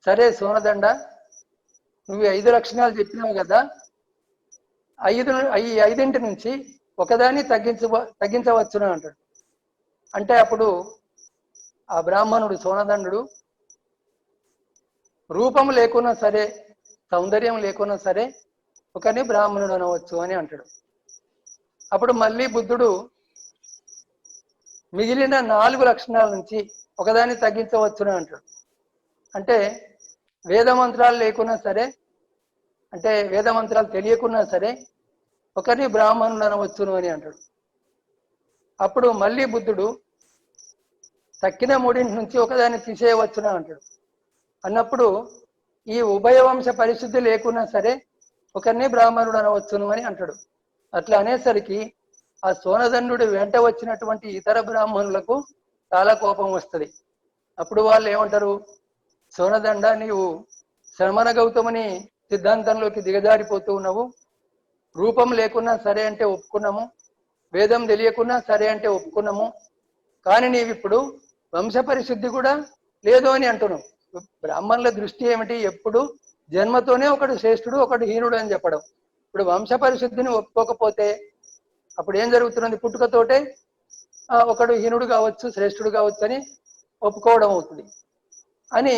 సరే సోనదండ, నువ్వు 5 లక్షణాలు చెప్పినావు కదా, ఈ 5 నుంచి ఒకదాన్ని తగ్గించవచ్చును అంటాడు. అంటే అప్పుడు ఆ బ్రాహ్మణుడు సోనదండు రూపం లేకున్నా సరే, సౌందర్యం లేకున్నా సరే ఒకరిని బ్రాహ్మణుడు అనవచ్చు అని అంటాడు. అప్పుడు మళ్ళీ బుద్ధుడు మిగిలిన 4 లక్షణాల నుంచి ఒకదాన్ని తగ్గించవచ్చును అంటాడు. అంటే వేద మంత్రాలు లేకున్నా సరే, అంటే వేద మంత్రాలు తెలియకున్నా సరే ఒకరిని బ్రాహ్మణుడు అనవచ్చును అని అంటాడు. అప్పుడు మళ్ళీ బుద్ధుడు తక్కిన 3 నుంచి ఒకదాన్ని తీసేయవచ్చును అంటాడు. అన్నప్పుడు ఈ ఉభయ వంశ పరిశుద్ధి లేకున్నా సరే ఒకరిని బ్రాహ్మణుడు అనవచ్చును అని అంటాడు. అట్లా అనేసరికి ఆ సోనదండు వెంట వచ్చినటువంటి ఇతర బ్రాహ్మణులకు చాలా కోపం వస్తుంది. అప్పుడు వాళ్ళు ఏమంటారు, సోనదండ, నీవు శ్రమణ గౌతముని సిద్ధాంతంలోకి దిగజారిపోతూ ఉన్నావు. రూపం లేకున్నా సరే అంటే ఒప్పుకున్నాము, వేదం తెలియకున్నా సరే అంటే ఒప్పుకున్నాము, కానీ నీవిప్పుడు వంశ పరిశుద్ధి కూడా లేదు అని అంటున్నావు. బ్రాహ్మణుల దృష్టి ఏమిటి? ఎప్పుడు జన్మతోనే ఒకడు శ్రేష్ఠుడు ఒకడు హీనుడు అని చెప్పడం. ఇప్పుడు వంశ పరిశుద్ధిని ఒప్పుకోకపోతే అప్పుడు ఏం జరుగుతున్నది? పుట్టుకతోటే ఒకడు హీనుడు కావచ్చు శ్రేష్ఠుడు కావచ్చు అని ఒప్పుకోవడం అవుతుంది అని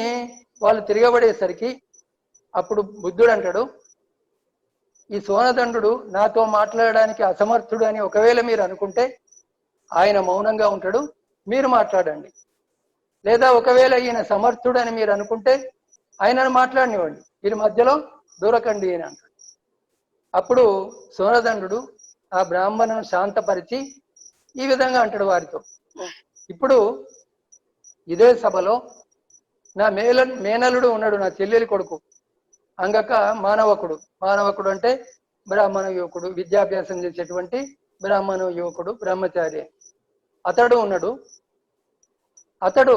వాళ్ళు తిరగబడేసరికి అప్పుడు బుద్ధుడు అంటాడు, ఈ సోనదండు నాతో మాట్లాడడానికి అసమర్థుడు అని ఒకవేళ మీరు అనుకుంటే ఆయన మౌనంగా ఉంటాడు, మీరు మాట్లాడండి. లేదా ఒకవేళ ఈయన సమర్థుడు అని మీరు అనుకుంటే ఆయనను మాట్లాడనివ్వండి, వీరి మధ్యలో దూరకండి అని అంటాడు. అప్పుడు సోనదండు ఆ బ్రాహ్మణును శాంతపరిచి ఈ విధంగా అంటాడు వారితో, ఇప్పుడు ఇదే సభలో నా మేనలుడు ఉన్నాడు, నా చెల్లెలి కొడుకు అంగక మానవకుడు అంటే బ్రాహ్మణ యువకుడు, విద్యాభ్యాసం చేసేటువంటి బ్రాహ్మణ యువకుడు, బ్రహ్మచారి. అతడు ఉన్నాడు. అతడు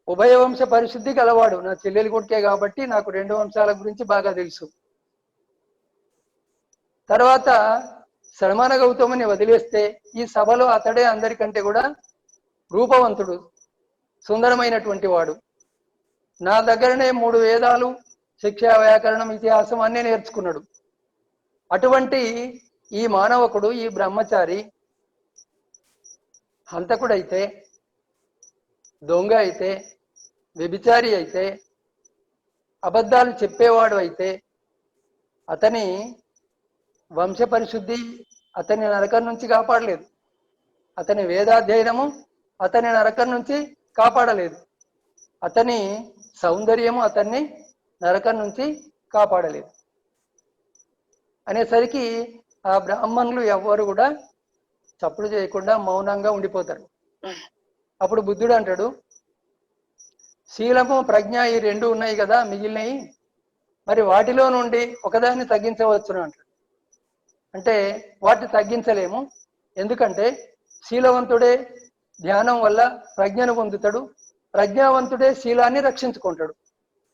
ఉభయ వంశ పరిశుద్ధి గలవాడు, నా చెల్లెలి కొడుకే కాబట్టి నాకు 2 వంశాల గురించి బాగా తెలుసు. తర్వాత శ్రమణ గౌతముని వదిలేస్తే ఈ సభలో అతడే అందరికంటే కూడా రూపవంతుడు, సుందరమైనటువంటి వాడు. నా దగ్గరనే 3 వేదాలు, శిక్ష, వ్యాకరణం, ఇతిహాసం అన్నీ నేర్చుకున్నాడు. అటువంటి ఈ మానవకుడు, ఈ బ్రహ్మచారి హంతకుడైతే, దొంగ అయితే, వ్యభిచారి అయితే, అబద్ధాలు చెప్పేవాడు అయితే అతని వంశ పరిశుద్ధి అతని నరకం నుంచి కాపాడలేదు, అతని వేదాధ్యయనము అతని నరకం నుంచి కాపాడలేదు, అతని సౌందర్యము అతన్ని నరకం నుంచి కాపాడలేదు అనేసరికి ఆ బ్రాహ్మణులు ఎవ్వరు కూడా చప్పుడు చేయకుండా మౌనంగా ఉండిపోతారు. అప్పుడు బుద్ధుడు అంటాడు, శీలము ప్రజ్ఞ ఈ 2 ఉన్నాయి కదా మిగిలినవి, మరి వాటిలో నుండి ఒకదాన్ని తగ్గించవచ్చును అంటాడు. అంటే వాటిని తగ్గించలేము, ఎందుకంటే శీలవంతుడే ధ్యానం వల్ల ప్రజ్ఞను పొందుతాడు. ప్రజ్ఞావంతుడే శీలాన్ని రక్షించుకుంటాడు.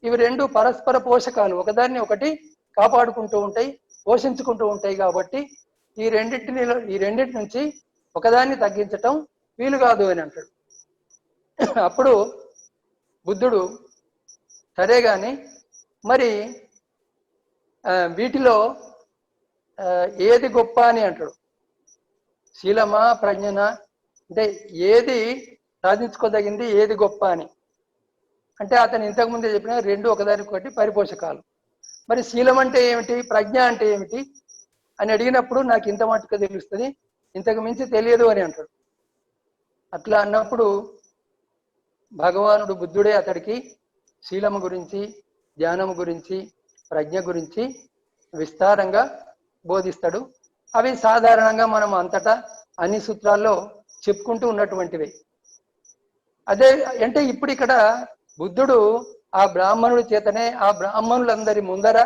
ఇవి రెండు పరస్పర పోషకాలు, ఒకదాన్ని ఒకటి కాపాడుకుంటూ ఉంటాయి, పోషించుకుంటూ ఉంటాయి. కాబట్టి ఈ రెండింటి నుంచి ఒకదాన్ని తగ్గించటం వీలు కాదు అని అంటాడు. అప్పుడు బుద్ధుడు సరే గాని మరి వీటిలో ఏది గొప్ప అని అంటాడు. శీలమా ప్రజ్ఞన అంటే ఏది సాధించుకోదగింది, ఏది గొప్ప అని అంటే అతను ఇంతకుముందే చెప్పిన రెండు ఒకదానికొకటి పరిపోషకాలు. మరి శీలం అంటే ఏమిటి, ప్రజ్ఞ అంటే ఏమిటి అని అడిగినప్పుడు నాకు ఇంత మట్టుకు తెలుస్తుంది, ఇంతకు మించి తెలియదు అని అంటాడు. అట్లా అన్నప్పుడు భగవానుడు బుద్ధుడే అతడికి శీలము గురించి, ధ్యానము గురించి, ప్రజ్ఞ గురించి విస్తారంగా బోధిస్తాడు. అవి సాధారణంగా మనం అంతటా అన్ని సూత్రాల్లో చెప్పుకుంటూ ఉన్నటువంటివి. అదే అంటే ఇప్పుడు ఇక్కడ బుద్ధుడు ఆ బ్రాహ్మణుడి చేతనే, ఆ బ్రాహ్మణులందరి ముందర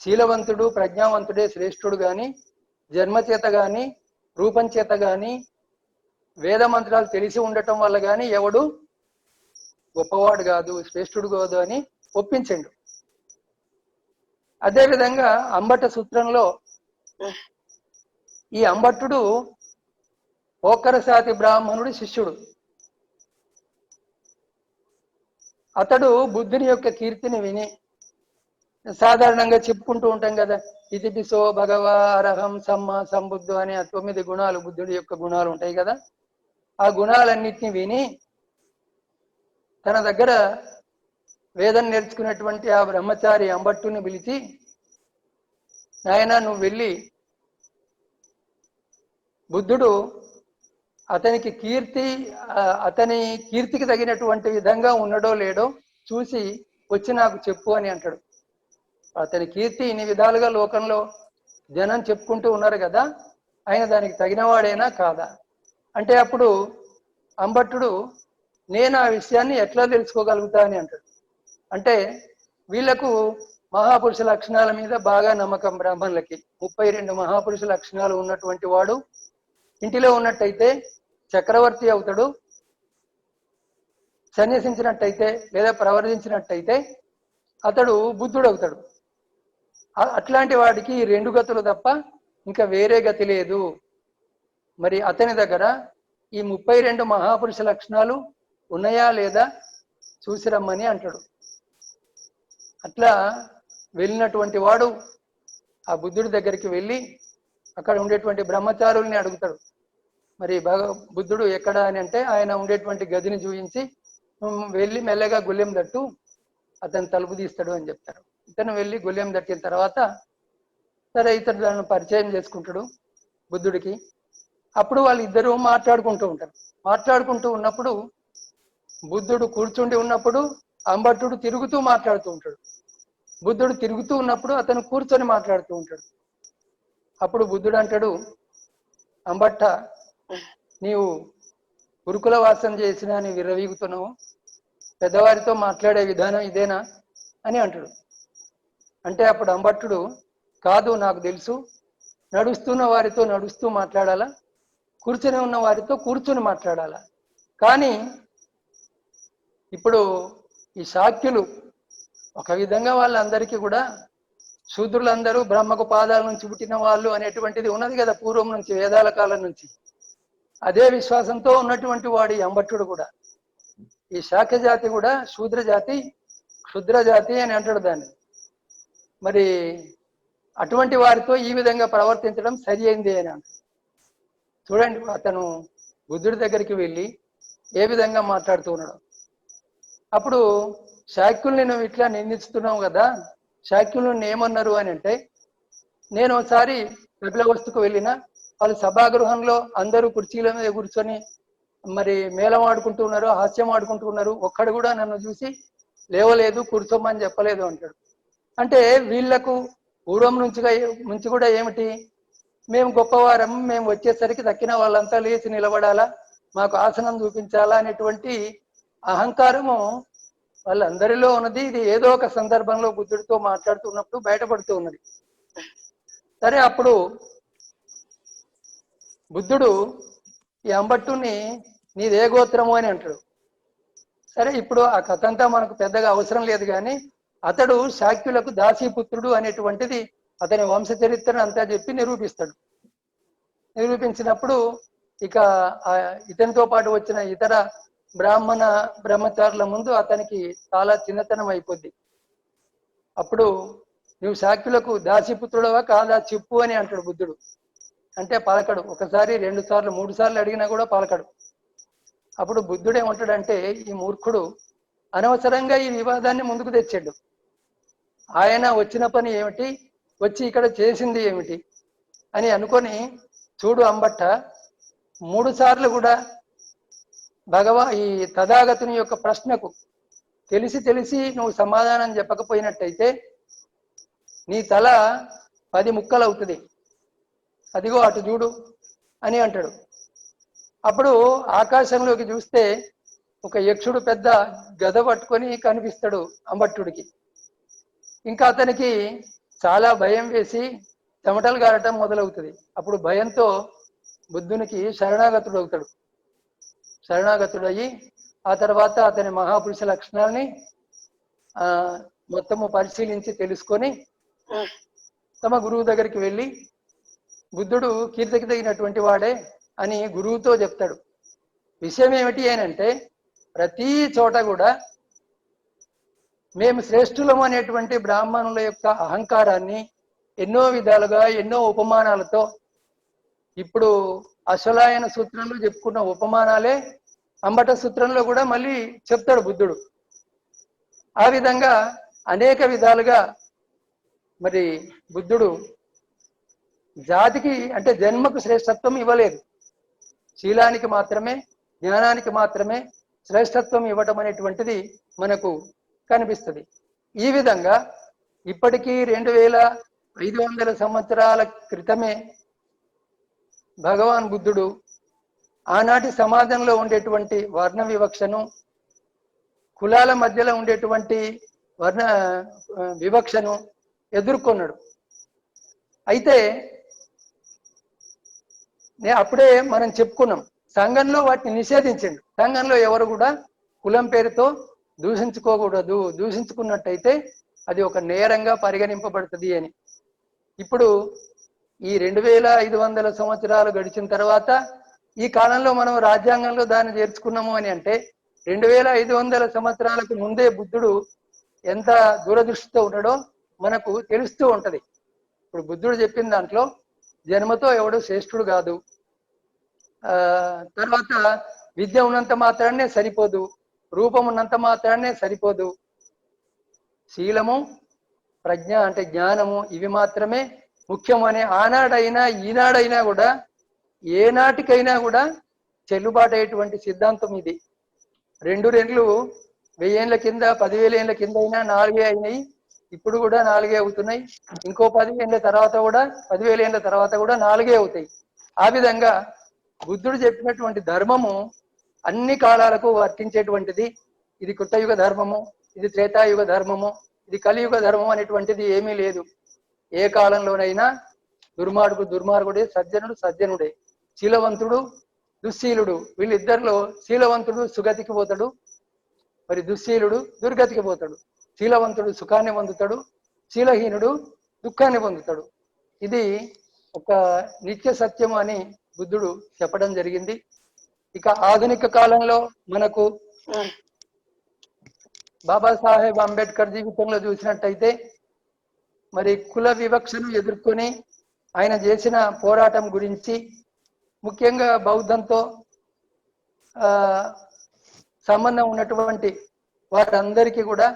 శీలవంతుడు ప్రజ్ఞావంతుడే శ్రేష్ఠుడు గాని, జన్మ చేత గాని, రూపం చేత గాని, వేద మంత్రాలు తెలిసి ఉండటం వల్ల గాని ఎవడు గొప్పవాడు కాదు, శ్రేష్ఠుడు కాదు అని ఒప్పించండు. అదేవిధంగా అంబట సూత్రంలో ఈ అంబట్టుడు ఓకరసాతి బ్రాహ్మణుడి శిష్యుడు. అతడు బుద్ధుని యొక్క కీర్తిని విని, సాధారణంగా చెప్పుకుంటూ ఉంటాం కదా, ఇతిపిసో భగవా అరహం సమ్మ సంబుద్ధు అనే 9 గుణాలు బుద్ధుడి యొక్క గుణాలు ఉంటాయి కదా. ఆ గుణాలన్నిటినీ విని తన దగ్గర వేదం నేర్చుకున్నటువంటి ఆ బ్రహ్మచారి అంబట్టుని పిలిచి, నాయన నువ్వు వెళ్ళి బుద్ధుడు అతని కీర్తికి తగినటువంటి విధంగా ఉన్నాడో లేడో చూసి వచ్చి నాకు చెప్పు అని అంటాడు. అతని కీర్తి ఇన్ని విధాలుగా లోకంలో జనం చెప్పుకుంటూ ఉన్నారు కదా, ఆయన దానికి తగినవాడేనా కాదా అంటే అప్పుడు అంబట్టుడు నేను ఆ విషయాన్ని ఎట్లా తెలుసుకోగలుగుతా అని అంటాడు. అంటే వీళ్లకు మహాపురుష లక్షణాల మీద బాగా నమ్మకం. బ్రాహ్మణులకి 32 మహాపురుష లక్షణాలు ఉన్నటువంటి వాడు ఇంటిలో ఉన్నట్టయితే చక్రవర్తి అవుతాడు, సన్యసించినట్టయితే లేదా ప్రవర్తించినట్టయితే అతడు బుద్ధుడు అవుతాడు. అట్లాంటి వాడికి 2 గతులు తప్ప ఇంకా వేరే గతి లేదు. మరి అతని దగ్గర ఈ 32 మహాపురుష లక్షణాలు ఉన్నాయా లేదా చూసి రమ్మని అంటాడు. అట్లా వెళ్ళినటువంటి వాడు ఆ బుద్ధుడి దగ్గరికి వెళ్ళి అక్కడ ఉండేటువంటి బ్రహ్మచారుల్ని అడుగుతాడు. మరి బుద్ధుడు ఎక్కడ అని అంటే ఆయన ఉండేటువంటి గదిని చూపించి వెళ్ళి మెల్లగా గుళ్ళెం తట్టు, అతను తలుపు తీస్తాడు అని చెప్తాడు. ఇతను వెళ్ళి గుళ్ళెం తట్టిన తర్వాత సరే ఇతను దాన్ని పరిచయం చేసుకుంటాడు బుద్ధుడికి. అప్పుడు వాళ్ళు ఇద్దరు మాట్లాడుకుంటూ ఉంటారు. మాట్లాడుకుంటూ ఉన్నప్పుడు బుద్ధుడు కూర్చుండి ఉన్నప్పుడు అంబట్టుడు తిరుగుతూ మాట్లాడుతూ ఉంటాడు. బుద్ధుడు తిరుగుతూ ఉన్నప్పుడు అతను కూర్చొని మాట్లాడుతూ ఉంటాడు. అప్పుడు బుద్ధుడు అంటాడు, అంబట్ట నీవు గురుకుల వాసం చేసినా నీ విర్రవీగుతున్నావు, పెద్దవారితో మాట్లాడే విధానం ఇదేనా అని అంటాడు. అంటే అప్పుడు అంబట్టుడు కాదు, నాకు తెలుసు, నడుస్తున్న వారితో నడుస్తూ మాట్లాడాలా, కూర్చొని ఉన్న వారితో కూర్చొని మాట్లాడాలా. కానీ ఇప్పుడు ఈ శాక్యులు ఒక విధంగా వాళ్ళందరికీ కూడా శూద్రులందరూ బ్రహ్మకు పాదాల నుంచి పుట్టిన వాళ్ళు అనేటువంటిది ఉన్నది కదా పూర్వం నుంచి, వేదాల కాలం నుంచి. అదే విశ్వాసంతో ఉన్నటువంటి వాడు ఈ అంబట్టుడు కూడా. ఈ శాక్య జాతి కూడా శూద్ర జాతి, క్షుద్ర జాతి అని అంటాడు దాన్ని. మరి అటువంటి వారితో ఈ విధంగా ప్రవర్తించడం సరి అయింది అని అంటాడు. చూడండి అతను బుద్ధుడి దగ్గరికి వెళ్ళి ఏ విధంగా మాట్లాడుతూ ఉన్నాడు. అప్పుడు శాక్యుల్ని నువ్వు ఇట్లా నిందిస్తున్నావు కదా, శాక్యుల్ని ఏమన్నారు అని అంటే, నేను ఒకసారి కపిలవస్తుకు వెళ్ళిన, వాళ్ళు సభాగృహంలో అందరూ కుర్చీల మీద కూర్చొని మరి మేళం ఆడుకుంటూ ఉన్నారు, హాస్యం ఆడుకుంటూ ఉన్నారు, ఒక్కడు కూడా నన్ను చూసి లేవలేదు, కూర్చోమని చెప్పలేదు అంటాడు. అంటే వీళ్లకు పూర్వం నుంచి కూడా ఏమిటి, మేము గొప్పవారం, మేము వచ్చేసరికి తక్కిన వాళ్ళంతా లేచి నిలబడాలా, మాకు ఆసనం చూపించాలా అనేటువంటి అహంకారము వాళ్ళందరిలో ఉన్నది. ఇది ఏదో ఒక సందర్భంలో బుద్ధుడితో మాట్లాడుతున్నప్పుడు బయటపడుతూ ఉన్నది. సరే అప్పుడు బుద్ధుడు ఈ అంబట్టుని నీదే గోత్రము అని అంటాడు. సరే, ఇప్పుడు ఆ కథ అంతా మనకు పెద్దగా అవసరం లేదు, కానీ అతడు శాక్యులకు దాసీపుత్రుడు అనేటువంటిది అతని వంశ చరిత్రను అంతా చెప్పి నిరూపిస్తాడు. నిరూపించినప్పుడు ఇక ఇతనితో పాటు వచ్చిన ఇతర బ్రహ్మచారుల ముందు అతనికి చాలా చిన్నతనం అయిపోద్ది. అప్పుడు నువ్వు శాక్యులకు దాసీపుత్రుడవా కాదా చెప్పు అని అంటాడు బుద్ధుడు. అంటే పలకడు. ఒకసారి 2 సార్లు 3 సార్లు అడిగినా కూడా పలకడు. అప్పుడు బుద్ధుడు ఏమంటాడంటే, ఈ మూర్ఖుడు అనవసరంగా ఈ వివాదాన్ని ముందుకు తెచ్చాడు. ఆయన వచ్చిన పని ఏమిటి, వచ్చి ఇక్కడ చేసింది ఏమిటి అని అనుకొని, చూడు అంబట్ట, 3 సార్లు కూడా ఈ తథాగతుని యొక్క ప్రశ్నకు తెలిసి నువ్వు సమాధానం చెప్పకపోయినట్టయితే నీ తల 10 ముక్కలు అవుతుంది, అదిగో అటు చూడు అని అంటాడు. అప్పుడు ఆకాశంలోకి చూస్తే ఒక యక్షుడు పెద్ద గద పట్టుకొని కనిపిస్తాడు అంబట్టుడికి. ఇంకా అతనికి చాలా భయం వేసి చెమటలు గారటం మొదలవుతుంది. అప్పుడు భయంతో బుద్ధునికి శరణాగతుడవుతాడు. శరణాగతుడయ్యి ఆ తర్వాత అతని మహాపురుష లక్షణాలని మొత్తము పరిశీలించి తెలుసుకొని తమ గురువు దగ్గరికి వెళ్ళి, బుద్ధుడు కీర్తికి తగినటువంటి వాడే అని గురువుతో చెప్తాడు. విషయం ఏమిటి అంటే, ప్రతి చోట కూడా మేము శ్రేష్ఠులము అనేటువంటి బ్రాహ్మణుల యొక్క అహంకారాన్ని ఎన్నో విధాలుగా ఎన్నో ఉపమానాలతో, ఇప్పుడు అశ్వలాయన సూత్రంలో చెప్పుకున్న ఉపమానాలే అంబట సూత్రంలో కూడా మళ్ళీ చెప్తాడు బుద్ధుడు. ఆ విధంగా అనేక విధాలుగా మరి బుద్ధుడు జాతికి అంటే జన్మకు శ్రేష్టత్వం ఇవ్వలేదు, శీలానికి మాత్రమే, జ్ఞానానికి మాత్రమే శ్రేష్టత్వం ఇవ్వటం అనేటువంటిది మనకు కనిపిస్తుంది. ఈ విధంగా ఇప్పటికీ 2500 సంవత్సరాల క్రితమే భగవాన్ బుద్ధుడు ఆనాటి సమాజంలో ఉండేటువంటి వర్ణ వివక్షను, కులాల మధ్యలో ఉండేటువంటి వర్ణ వివక్షను ఎదుర్కొన్నాడు. అయితే అప్పుడే మనం చెప్పుకున్నాం, సంఘంలో వాటిని నిషేధించండి. సంఘంలో ఎవరు కూడా కులం పేరుతో దూషించుకోకూడదు, దూషించుకున్నట్టయితే అది ఒక నేరంగా పరిగణింపబడుతుంది అని. ఇప్పుడు ఈ 2500 సంవత్సరాలు గడిచిన తర్వాత ఈ కాలంలో మనం రాజ్యాంగంలో దాన్ని చేర్చుకున్నాము అని అంటే, 2500 సంవత్సరాలకు ముందే బుద్ధుడు ఎంత దూరదృష్టితో ఉన్నాడో మనకు తెలుస్తూ ఉంటది. ఇప్పుడు బుద్ధుడు చెప్పిన దాంట్లో జన్మతో ఎవడు శ్రేష్ఠుడు కాదు, తర్వాత విద్య ఉన్నంత మాత్రాన్నే సరిపోదు, రూపం ఉన్నంత మాత్రాన్నే సరిపోదు, శీలము ప్రజ్ఞ అంటే జ్ఞానము ఇవి మాత్రమే ముఖ్యం అని ఆనాడైనా ఈనాడైనా కూడా ఏనాటికైనా కూడా చెల్లుబాటు అయ్యేటువంటి సిద్ధాంతం ఇది. 2 రెట్లు 1000 ఏళ్ల కింద 10,000 ఏళ్ల కింద అయినా 4 అయినాయి, ఇప్పుడు కూడా 4 అవుతున్నాయి, ఇంకో 10 ఏళ్ల తర్వాత కూడా 10,000 ఏళ్ల తర్వాత కూడా 4 అవుతాయి. ఆ విధంగా బుద్ధుడు చెప్పినటువంటి ధర్మము అన్ని కాలాలకు వర్తించేటువంటిది. ఇది కృతయుగ ధర్మము, ఇది త్రేతాయుగ ధర్మము, ఇది కలియుగ ధర్మం అనేటువంటిది ఏమీ లేదు. ఏ కాలంలోనైనా దుర్మార్గుడే, సజ్జనుడు సజ్జనుడే, శీలవంతుడు దుశ్శీలుడు, వీళ్ళిద్దరిలో శీలవంతుడు సుగతికి పోతాడు, మరి దుశ్శీలుడు దుర్గతికి పోతాడు. శీలవంతుడు సుఖాన్ని పొందుతాడు, శీలహీనుడు దుఃఖాన్ని పొందుతాడు. ఇది ఒక నిత్య సత్యం అని బుద్ధుడు చెప్పడం జరిగింది. ఇక ఆధునిక కాలంలో మనకు బాబాసాహెబ్ అంబేద్కర్ జీవితంలో చూసినట్టయితే మరి కుల వివక్షను ఎదుర్కొని ఆయన చేసిన పోరాటం గురించి, ముఖ్యంగా బౌద్ధంతో సంబంధం ఉన్నటువంటి వారందరికీ కూడా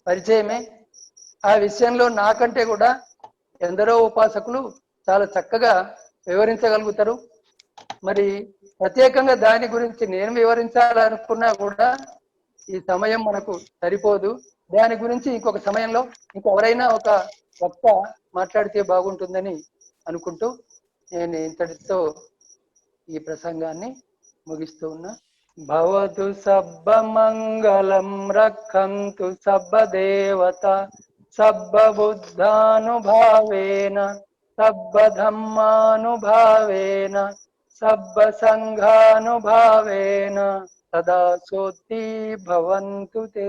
పరిచయమే. ఆ విషయంలో నాకంటే కూడా ఎందరో ఉపాసకులు చాలా చక్కగా వివరించగలుగుతారు. మరి ప్రత్యేకంగా దాని గురించి నేను వివరించాలనుకున్నా కూడా ఈ సమయం మనకు సరిపోదు. దాని గురించి ఇంకొక సమయంలో ఇంకెవరైనా ఒక వక్త మాట్లాడితే బాగుంటుందని అనుకుంటూ నేను ఇంతటితో ఈ ప్రసంగాన్ని ముగిస్తూ ఉన్నా. భవతు సబ్బ మంగళం రక్షంతు సబ్బ దేవత సబ్బ బుద్ధానుభావేన సబ్బ ధమ్మానుభావేన సబ్బ సంఘానుభావేన సదా సోత్తి భవంతు తే.